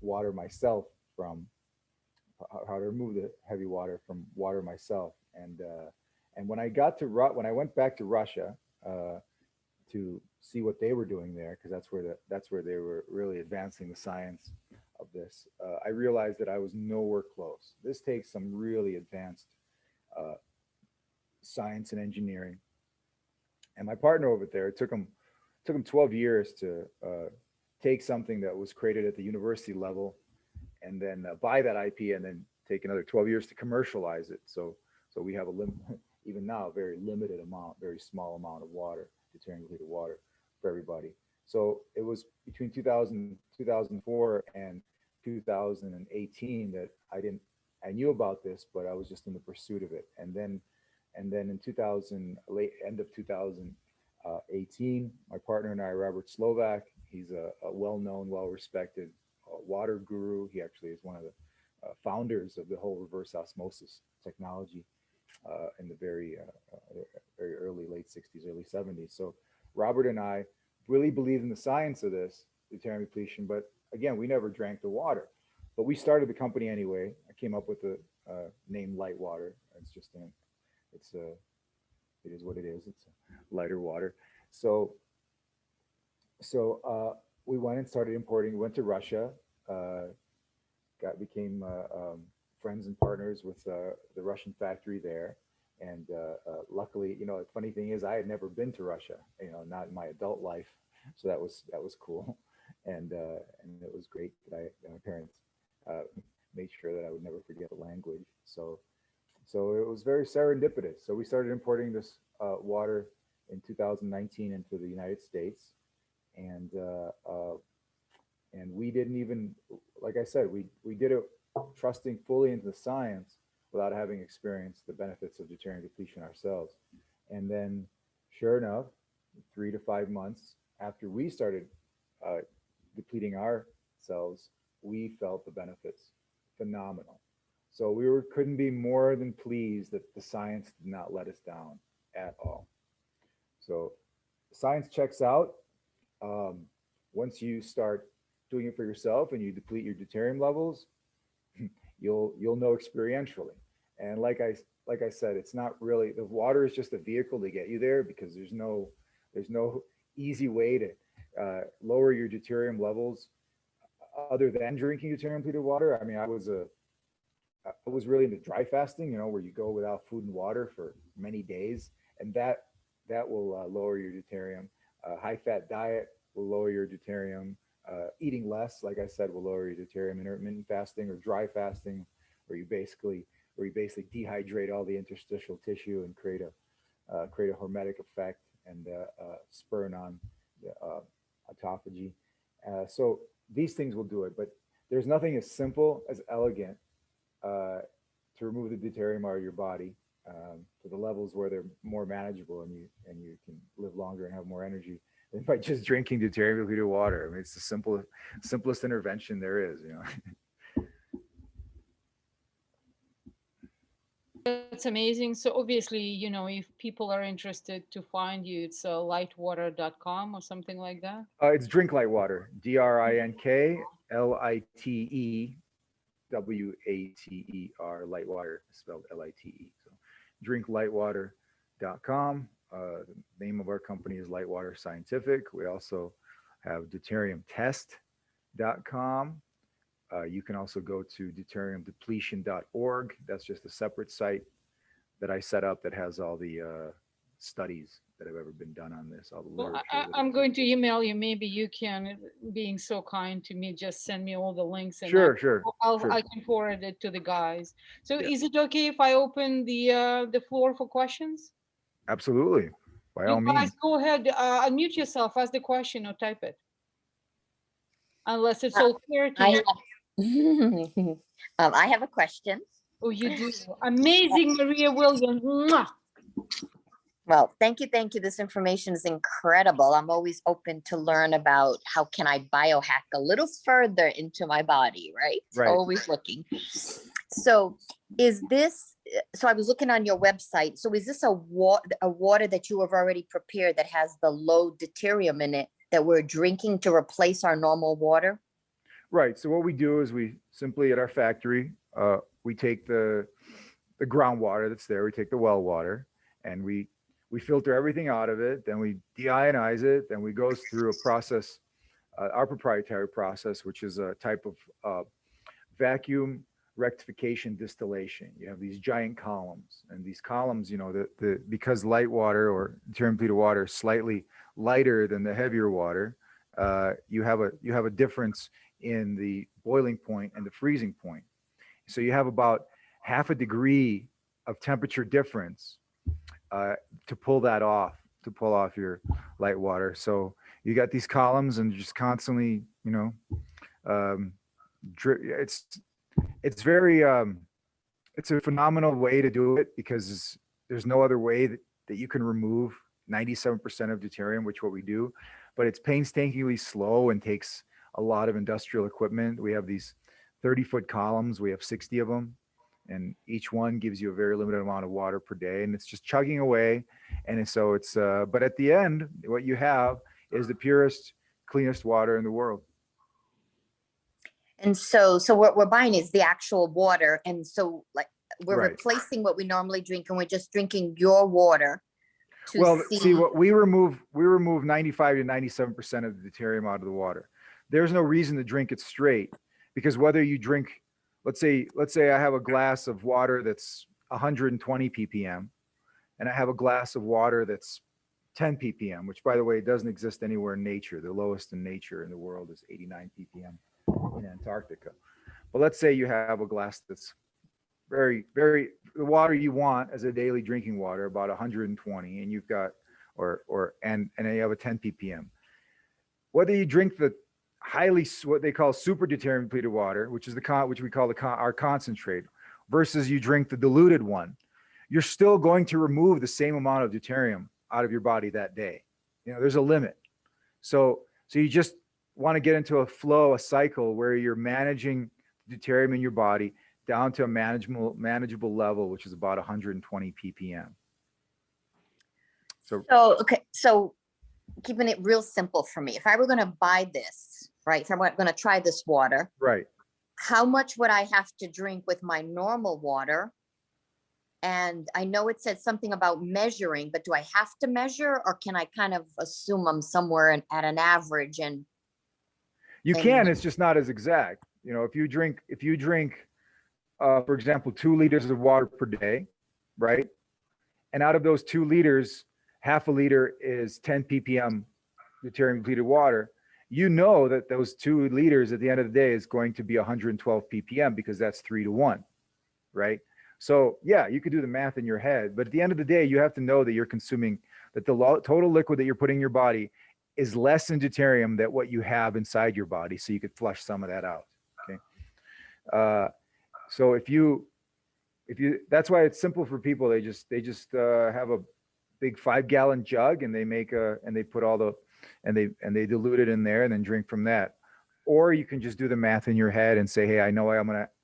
water myself from how to remove the heavy water from water myself. And when I went back to Russia to see what they were doing there, because that's where they were really advancing the science of this, I realized that I was nowhere close. This takes some really advanced uh, science and engineering. And my partner over there, it took him 12 years to take something that was created at the university level and then buy that IP and then take another 12 years to commercialize it. So we have even now, a very limited amount, very small amount of water, deuterium depleted water for everybody. So it was between 2004 and 2018 that I knew about this, but I was just in the pursuit of it. And then in 2000, end of 2018, my partner and I, Robert Slovak, he's a well-known, well-respected water guru. He actually is one of the founders of the whole reverse osmosis technology in the very early late 60s, early 70s. So Robert and I really believed in the science of this deuterium depletion, but again, we never drank the water. But we started the company anyway. I came up with the name Light Water. It's a it is what it is. It's lighter water. So we went and started importing. We went to Russia. Uh, became friends and partners with the Russian factory there. And luckily, the funny thing is, I had never been to Russia. Not in my adult life, so that was cool, and it was great that my parents uh, made sure that I would never forget the language. So it was very serendipitous. So we started importing this water in 2019 into the United States, and we didn't even, like I said, we did it trusting fully into the science without having experienced the benefits of deuterium depletion ourselves. And then, sure enough, 3 to 5 months after we started uh, depleting ourselves, we felt the benefits. Phenomenal. So couldn't be more than pleased that the science did not let us down at all. So science checks out. Um, Once you start doing it for yourself and you deplete your deuterium levels, you'll know experientially. And like I said, it's not really, the water is just a vehicle to get you there because there's no easy way to lower your deuterium levels other than drinking deuterium depleted water. I mean, I was really into dry fasting, where you go without food and water for many days, and that will lower your deuterium. High fat diet will lower your deuterium. Eating less, like I said, will lower your deuterium. Intermittent fasting or dry fasting, where you basically where you basically dehydrate all the interstitial tissue and create a hormetic effect and spurn on the autophagy. So these things will do it, but there's nothing as simple as elegant to remove the deuterium out of your body to the levels where they're more manageable and you can live longer and have more energy than by just drinking deuterium depleted water. I mean, it's the simplest intervention there is, you know. That's amazing. So obviously, you know, if people are interested to find you, it's lightwater.com or something like that. It's Drink Light Water, DrinkLightWater, light water, spelled Lite. So drinklightwater.com. The name of our company is Lightwater Scientific. We also have deuteriumtest.com. You can also go to deuteriumdepletion.org. That's just a separate site that I set up that has all the studies that have ever been done on this, all the Well, literature. I'm going to email you. Maybe you can, being so kind to me, just send me all the links and Sure. I can forward it to the guys. So Yeah. is it okay if I open the floor for questions? Absolutely. By all You guys means. go ahead, unmute yourself, ask the question or type it. Unless it's Uh, all clear to you. I have a question. Oh, you do. Amazing, Maria Williams. Mwah. Well, thank you. This information is incredible. I'm always open to learn about how can I biohack a little further into my body, right? Right. Always looking. So so I was looking on your website. So is this a water that you have already prepared that has the low deuterium in it that we're drinking to replace our normal water? Right. So what we do is we simply at our factory, we take the groundwater that's there, we take the well water, and we filter everything out of it. Then we deionize it. Then we go through a process, our proprietary process, which is a type of vacuum rectification distillation. You have these giant columns, and these columns, you know, because light water or deuterium depleted water is slightly lighter than the heavier water, you have a difference in the boiling point and the freezing point. So you have about half a degree of temperature difference to pull off your light water. So you got these columns and just constantly, you know, it's very it's a phenomenal way to do it because there's no other way that you can remove 97% of deuterium, which what we do, but it's painstakingly slow and takes a lot of industrial equipment. We have these 30-foot columns. We have 60 of them, and each one gives you a very limited amount of water per day, and it's just chugging away. And so it's but at the end, what you have is the purest, cleanest water in the world. And so what we're buying is the actual water. And so like we're Right. replacing what we normally drink and we're just drinking your water. Well, see what we remove 95 to 97% of the deuterium out of the water. There's no reason to drink it straight, because whether you drink, let's say I have a glass of water that's 120 ppm and I have a glass of water that's 10 ppm, which by the way doesn't exist anywhere in nature. The lowest in nature in the world is 89 ppm in Antarctica. But let's say you have a glass that's very, very, the water you want as a daily drinking water, about 120, and you've got, and you have a 10 ppm. Whether you drink the what they call super deuterium depleted water, which is which we call our concentrate, versus you drink the diluted one, you're still going to remove the same amount of deuterium out of your body that day. You know, there's a limit. So you just want to get into a flow, a cycle where you're managing deuterium in your body down to a manageable level, which is about 120 ppm. So keeping it real simple for me, if I were going to buy this, right, if I'm going to try this water, right, how much would I have to drink with my normal water? And I know it said something about measuring, but do I have to measure, or can I kind of assume I'm somewhere at an average? And you can, it's just not as exact. You know, if you drink, for example, 2 liters of water per day, right? And out of those 2 liters, half a liter is 10 ppm deuterium depleted water. You know that those 2 liters at the end of the day is going to be 112 ppm because that's 3 to 1, right? So yeah, you could do the math in your head, but at the end of the day, you have to know that you're consuming, that the total liquid that you're putting in your body is less in deuterium than what you have inside your body. So you could flush some of that out. Okay. So that's why it's simple for people. They just have a big 5-gallon jug, and they put all the, and they dilute it in there and then drink from that. Or you can just do the math in your head and say, hey, I know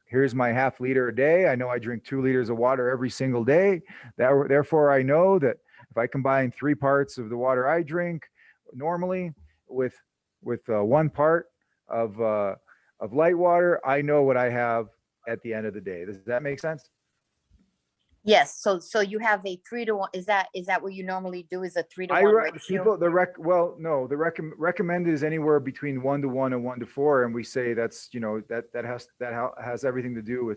here's my ½ liter a day. I know I drink 2 liters of water every single day. Therefore, I know that if I combine 3 parts of the water I drink normally with 1 part of light water, I know what I have at the end of the day. Does that make sense? Yes, so you have a 3-to-1. Is that what you normally do? Is a 3-to-1 ratio? The recommended is anywhere between 1-to-1 and 1-to-4, and we say that's, that has everything to do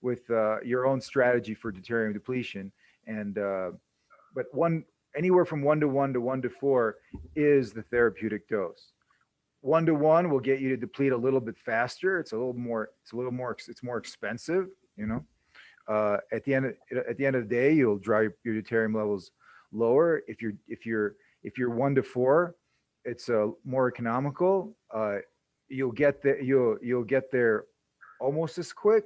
with your own strategy for deuterium depletion. And but anywhere from 1-to-1 to 1-to-4 is the therapeutic dose. 1-to-1 will get you to deplete a little bit faster. It's more expensive, at the end of the day, you'll drive your deuterium levels lower. If you're 1-to-4, it's more economical. You'll get there almost as quick,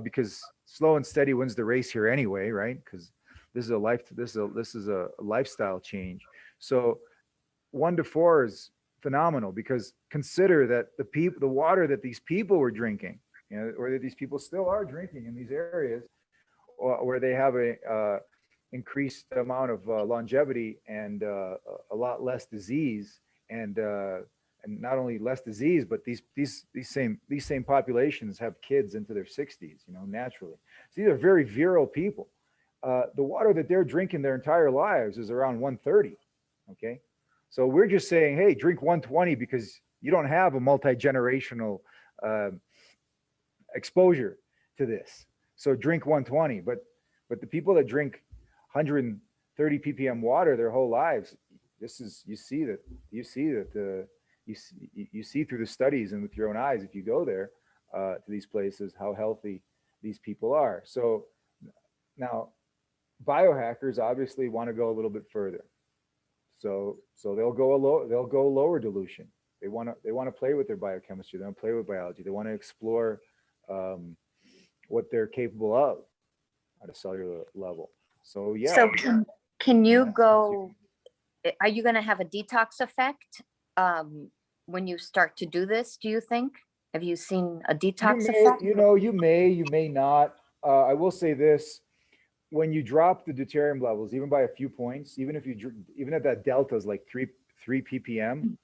because slow and steady wins the race here anyway, right? Because this is a lifestyle change. So 1-to-4 is phenomenal, because consider that the water that these people were drinking, or that these people still are drinking in these areas, where they have a increased amount of longevity and a lot less disease, and not only less disease, but these same populations have kids into their 60s, naturally. So these are very virile people. The water that they're drinking their entire lives is around 130. Okay, so we're just saying, hey, drink 120 because you don't have a multi-generational exposure to this. So drink 120, but the people that drink 130 ppm water their whole lives, you see through the studies and with your own eyes, if you go there to these places, how healthy these people are. So now biohackers obviously want to go a little bit further. So they'll go lower dilution. They want to play with their biochemistry. They want to play with biology. They want to explore what they're capable of at a cellular level. So yeah. So can you go? Are you going to have a detox effect when you start to do this? Do you think? Have you seen a detox effect? You may not. I will say this: when you drop the deuterium levels, even by a few points, even at that delta is like 3 ppm,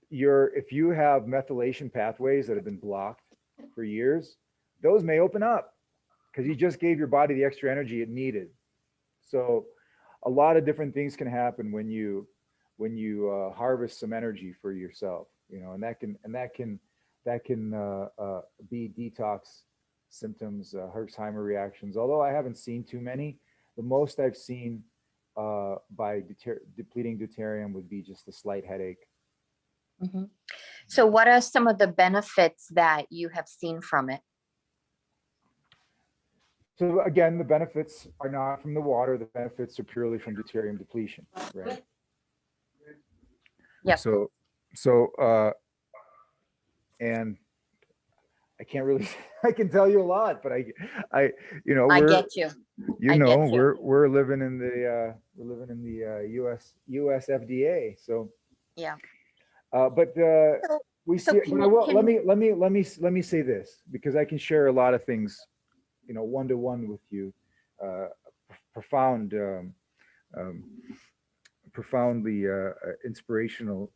if you have methylation pathways that have been blocked for years, those may open up because you just gave your body the extra energy it needed. So a lot of different things can happen when you harvest some energy for yourself, and that can be detox symptoms, Herxheimer reactions. Although I haven't seen too many, the most I've seen by depleting deuterium would be just a slight headache. Mm-hmm. So what are some of the benefits that you have seen from it? So again, the benefits are not from the water. The benefits are purely from deuterium depletion, right? Yeah. So and I can't really, I can tell you a lot, but I get you. We're living in the US FDA. So yeah. But we see. Let me say this, because I can share a lot of things, one-to-one with you, profoundly inspirational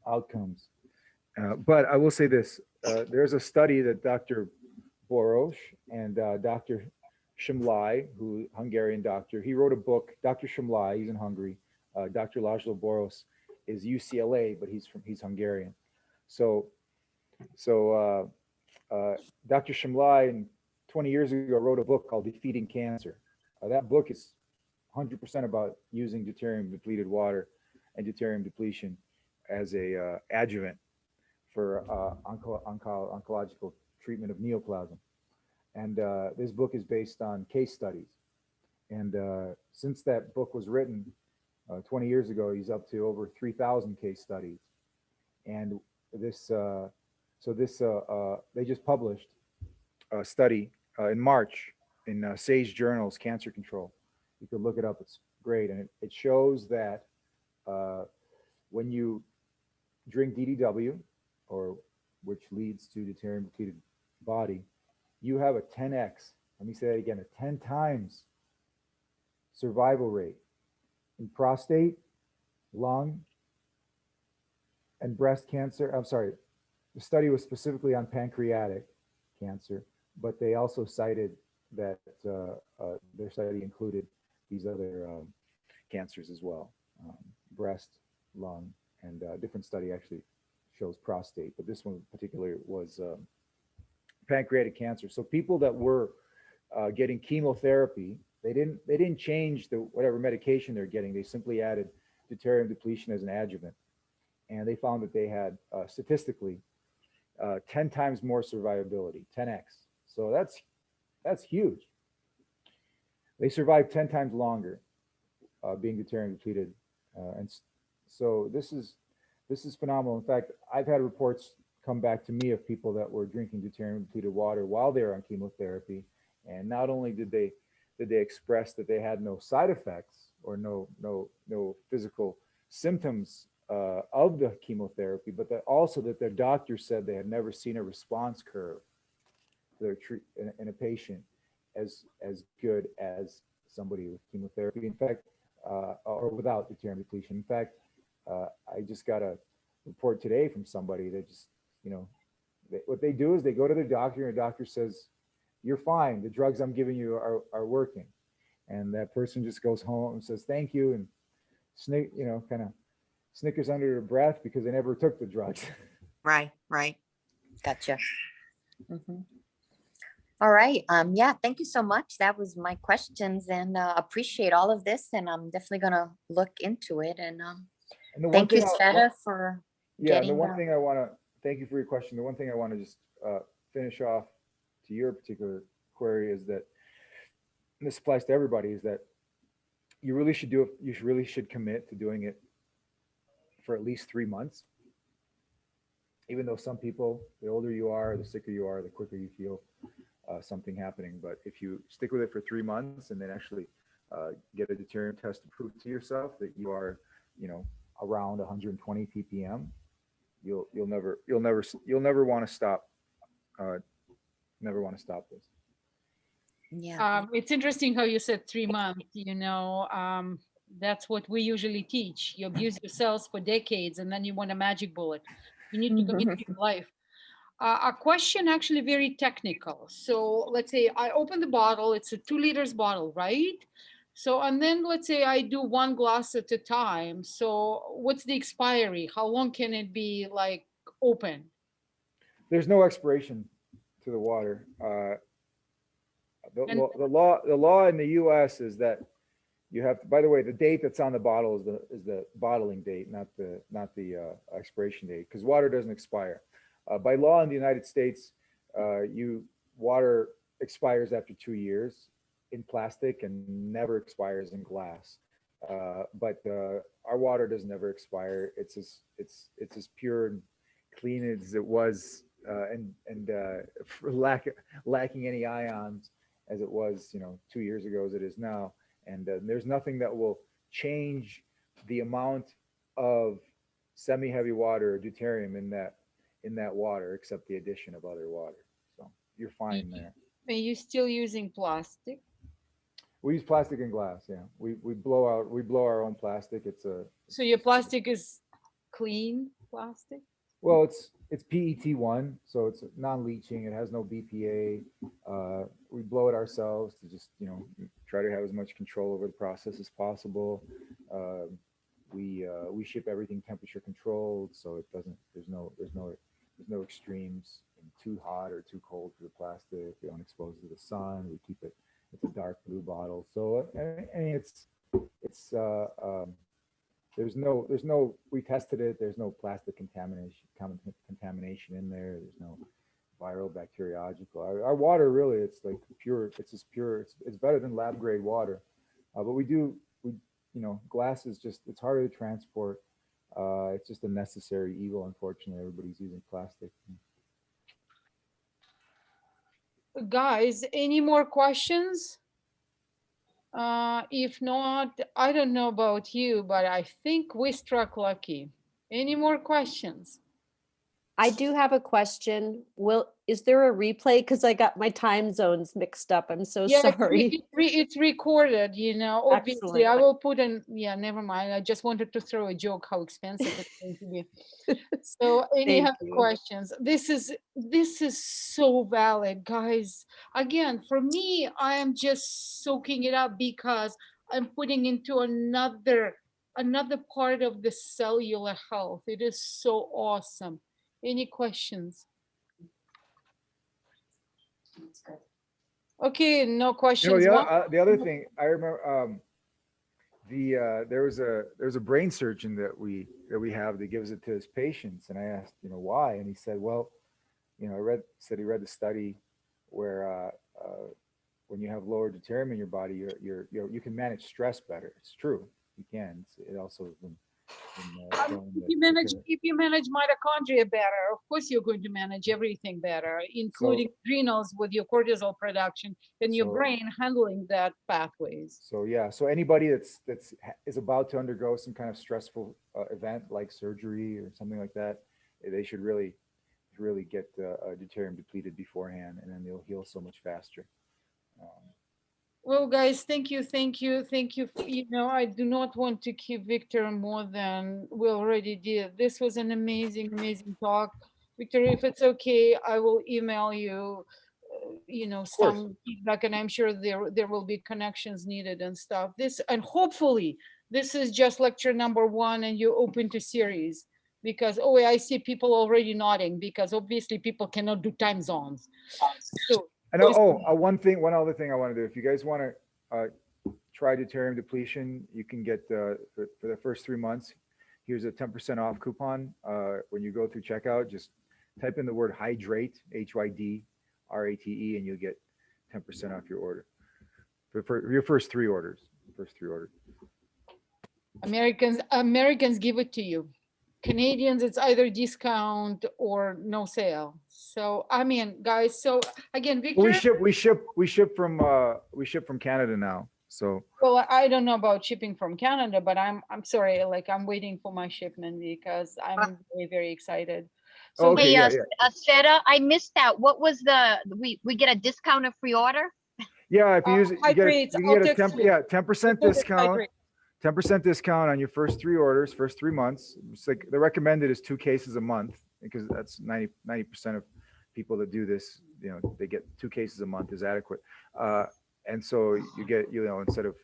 outcomes. But I will say this: there's a study that Dr. Boros and Dr. Shimlai, who Hungarian doctor, he wrote a book. Dr. Shimlai, he's in Hungary. Dr. Laszlo Boros is UCLA, but he's Hungarian. So Dr. Shimlai 20 years ago wrote a book called Defeating Cancer. That book is 100% about using deuterium depleted water and deuterium depletion as a adjuvant for oncological treatment of neoplasm. And this book is based on case studies. And since that book was written 20 years ago, he's up to over 3,000 case studies. And this, they just published a study in March in Sage Journals Cancer Control. You could look it up. It's great, and it shows that when you drink DDW, or which leads to deuterium depleted body, you have a 10x. Let me say that again: a 10 times survival rate in prostate, lung, and breast cancer. I'm sorry, the study was specifically on pancreatic cancer, but they also cited that their study included these other cancers as well, breast, lung, and a different study actually shows prostate, but this one in particular was pancreatic cancer. So people that were getting chemotherapy, they didn't change the whatever medication they're getting. They simply added deuterium depletion as an adjuvant, and they found that they had statistically 10 times more survivability, 10x. So that's huge. They survive 10 times longer being deuterium depleted, and so this is phenomenal. In fact, I've had reports come back to me of people that were drinking deuterium depleted water while they were on chemotherapy, and not only did they express that they had no side effects or no physical symptoms of the chemotherapy, but that also that their doctor said they had never seen a response curve to their in a patient as good as somebody with chemotherapy. In fact, or without deuterium depletion. In fact, I just got a report today from somebody that just, what they do is they go to their doctor, and the doctor says, "You're fine. The drugs I'm giving you are working." And that person just goes home and says, "Thank you," and kind of snickers under their breath because they never took the drugs. Right. Gotcha. All right. Yeah, thank you so much. That was my questions, and appreciate all of this. And I'm definitely gonna look into it. And thank you, Sveta, for getting. The one thing I want to thank you for your question. The one thing I want to just finish off to your particular query is that, and this applies to everybody, is that you really should do it. You really should commit to doing it for at least 3 months. Even though some people, the older you are, the sicker you are, the quicker you feel something happening. But if you stick with it for 3 months and then actually get a deuterium test to prove to yourself that you are, around 120 ppm, you'll never want to stop. Never want to stop this. Yeah. It's interesting how you said 3 months. That's what we usually teach. You abuse your cells for decades, and then you want a magic bullet. You need to commit to your life. A question actually very technical. So let's say I open the bottle. It's a 2 liters bottle, right? So, and then let's say I do 1 glass at a time. So what's the expiry? How long can it be like open? There's no expiration to the water. The law in the U.S. is that you have to, by the way, the date that's on the bottle is the bottling date, not the expiration date, because water doesn't expire. By law in the United States, water expires after 2 years in plastic and never expires in glass. But our water doesn't ever expire. It's as pure and clean as it was, and lacking any ions as it was, 2 years ago as it is now. And there's nothing that will change the amount of semi-heavy water or deuterium in that water, except the addition of other water. So you're fine there. Are you still using plastic? We use plastic and glass. Yeah, we blow our own plastic. So your plastic is clean plastic? Well, it's PET1, so it's non-leaching. It has no BPA. We blow it ourselves to just try to have as much control over the process as possible. We ship everything temperature controlled, so it doesn't. There's no extremes, too hot or too cold for the plastic. We don't expose it to the sun. We keep it. It's a dark blue bottle, so I mean there's no, we tested it. There's no plastic contamination in there. There's no viral, bacteriological. Our water really, it's like pure. It's as pure. It's better than lab grade water. But glass is just, it's harder to transport. It's just a necessary evil. Unfortunately, everybody's using plastic. Guys, any more questions? If not, I don't know about you, but I think we struck lucky. Any more questions? I do have a question. Is there a replay? Because I got my time zones mixed up. I'm so sorry. It's recorded, obviously. Excellent. I will put in, never mind. I just wanted to throw a joke how expensive it's going to be. So any Thank other you. questions? This is so valid, guys. Again, for me, I am just soaking it up because I'm putting into another part of the cellular health. It is so awesome. Any questions? Okay, no questions. The other thing I remember, there's a brain surgeon that we have that gives it to his patients, and I asked, why, and he said, well, he read the study where when you have lower deuterium in your body, you can manage stress better. It's true, you can. It also has been if you manage mitochondria better, of course you're going to manage everything better, including adrenals with your cortisol production and your brain handling that pathways. So anybody that's is about to undergo some kind of stressful event like surgery or something like that, they should really get deuterium depleted beforehand, and then they'll heal so much faster. Well, guys, thank you. I do not want to keep Victor more than we already did. This was an amazing talk. Victor, if it's okay, I will email you, some feedback, and I'm sure there will be connections needed and stuff. And hopefully this is just lecture number 1 and you're open to series, because, I see people already nodding, because obviously people cannot do time zones. So, and one other thing I want to do, if you guys want to try deuterium depletion, you can get for the first 3 months, here's a 10% off coupon. When you go through checkout, just type in the word hydrate, HYDRATE, and you'll get 10% off your order for your first 3 orders. Americans give it to you. Canadians, it's either discount or no sale. So I mean, guys. So again, Victor, we ship from Canada now. So well, I don't know about shipping from Canada, but I'm sorry. Like, I'm waiting for my shipment because I'm very, very excited. So Sarah, I missed that. What was we get a discount of free order? Yeah, if you use it, you get a 10% discount. 10% discount on your first 3 orders, first 3 months. It's like the recommended is 2 cases a month, because that's 90% of people that do this. They get 2 cases a month is adequate. And so you get, instead of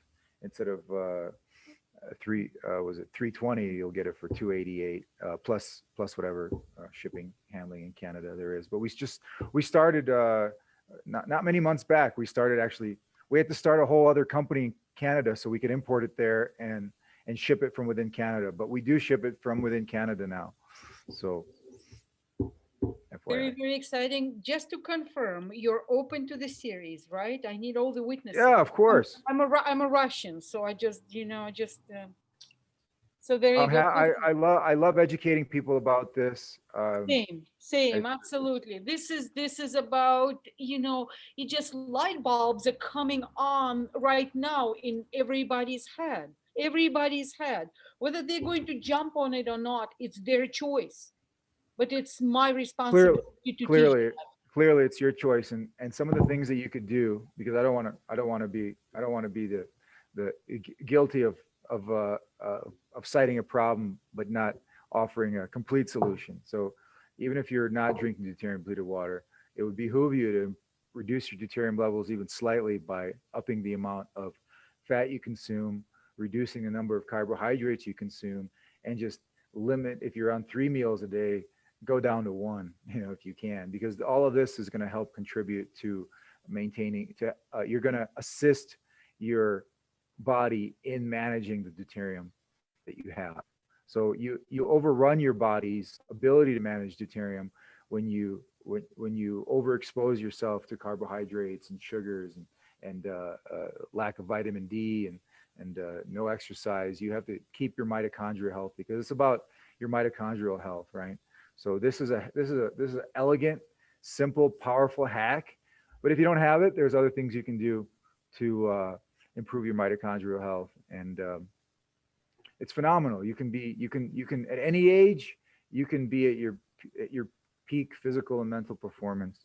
320, you'll get it for 288 plus whatever shipping, handling in Canada there is. But we started not many months back. We had to start a whole other company in Canada so we could import it there and ship it from within Canada. But we do ship it from within Canada now. So FYI. Very, very exciting. Just to confirm, you're open to the series, right? I need all the witnesses. Yeah, of course. I'm a Russian, so I just so there you go. I love educating people about this. Same, absolutely. This is about, it just light bulbs are coming on right now in everybody's head. Whether they're going to jump on it or not, it's their choice. But it's my responsibility to teach them. Clearly it's your choice, and some of the things that you could do, because I don't want to be the guilty of citing a problem but not offering a complete solution. So even if you're not drinking deuterium depleted water, it would behoove you to reduce your deuterium levels even slightly by upping the amount of fat you consume, reducing the number of carbohydrates you consume, and just limit, if you're on 3 meals a day, go down to 1, if you can, because all of this is going to help contribute to maintaining, you're going to assist your body in managing the deuterium that you have. So you overrun your body's ability to manage deuterium when you overexpose yourself to carbohydrates and sugars and lack of vitamin D and no exercise. You have to keep your mitochondria healthy because it's about your mitochondrial health, right? So this is an elegant, simple, powerful hack. But if you don't have it, there's other things you can do to improve your mitochondrial health, and it's phenomenal. You can at any age, you can be at your peak physical and mental performance.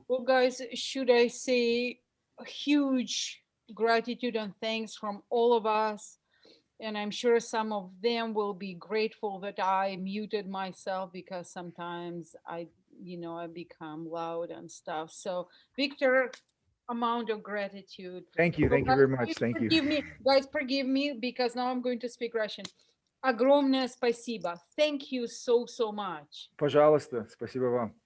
Well, guys, should I say a huge gratitude and thanks from all of us? And I'm sure some of them will be grateful that I muted myself because sometimes I become loud and stuff. So, Victor, amount of gratitude. Thank you. So, Thank you guys, very much. please Thank you. forgive me, guys, forgive me because now I'm going to speak Russian. Огромное спасибо. Thank you so much. Пожалуйста. Спасибо вам.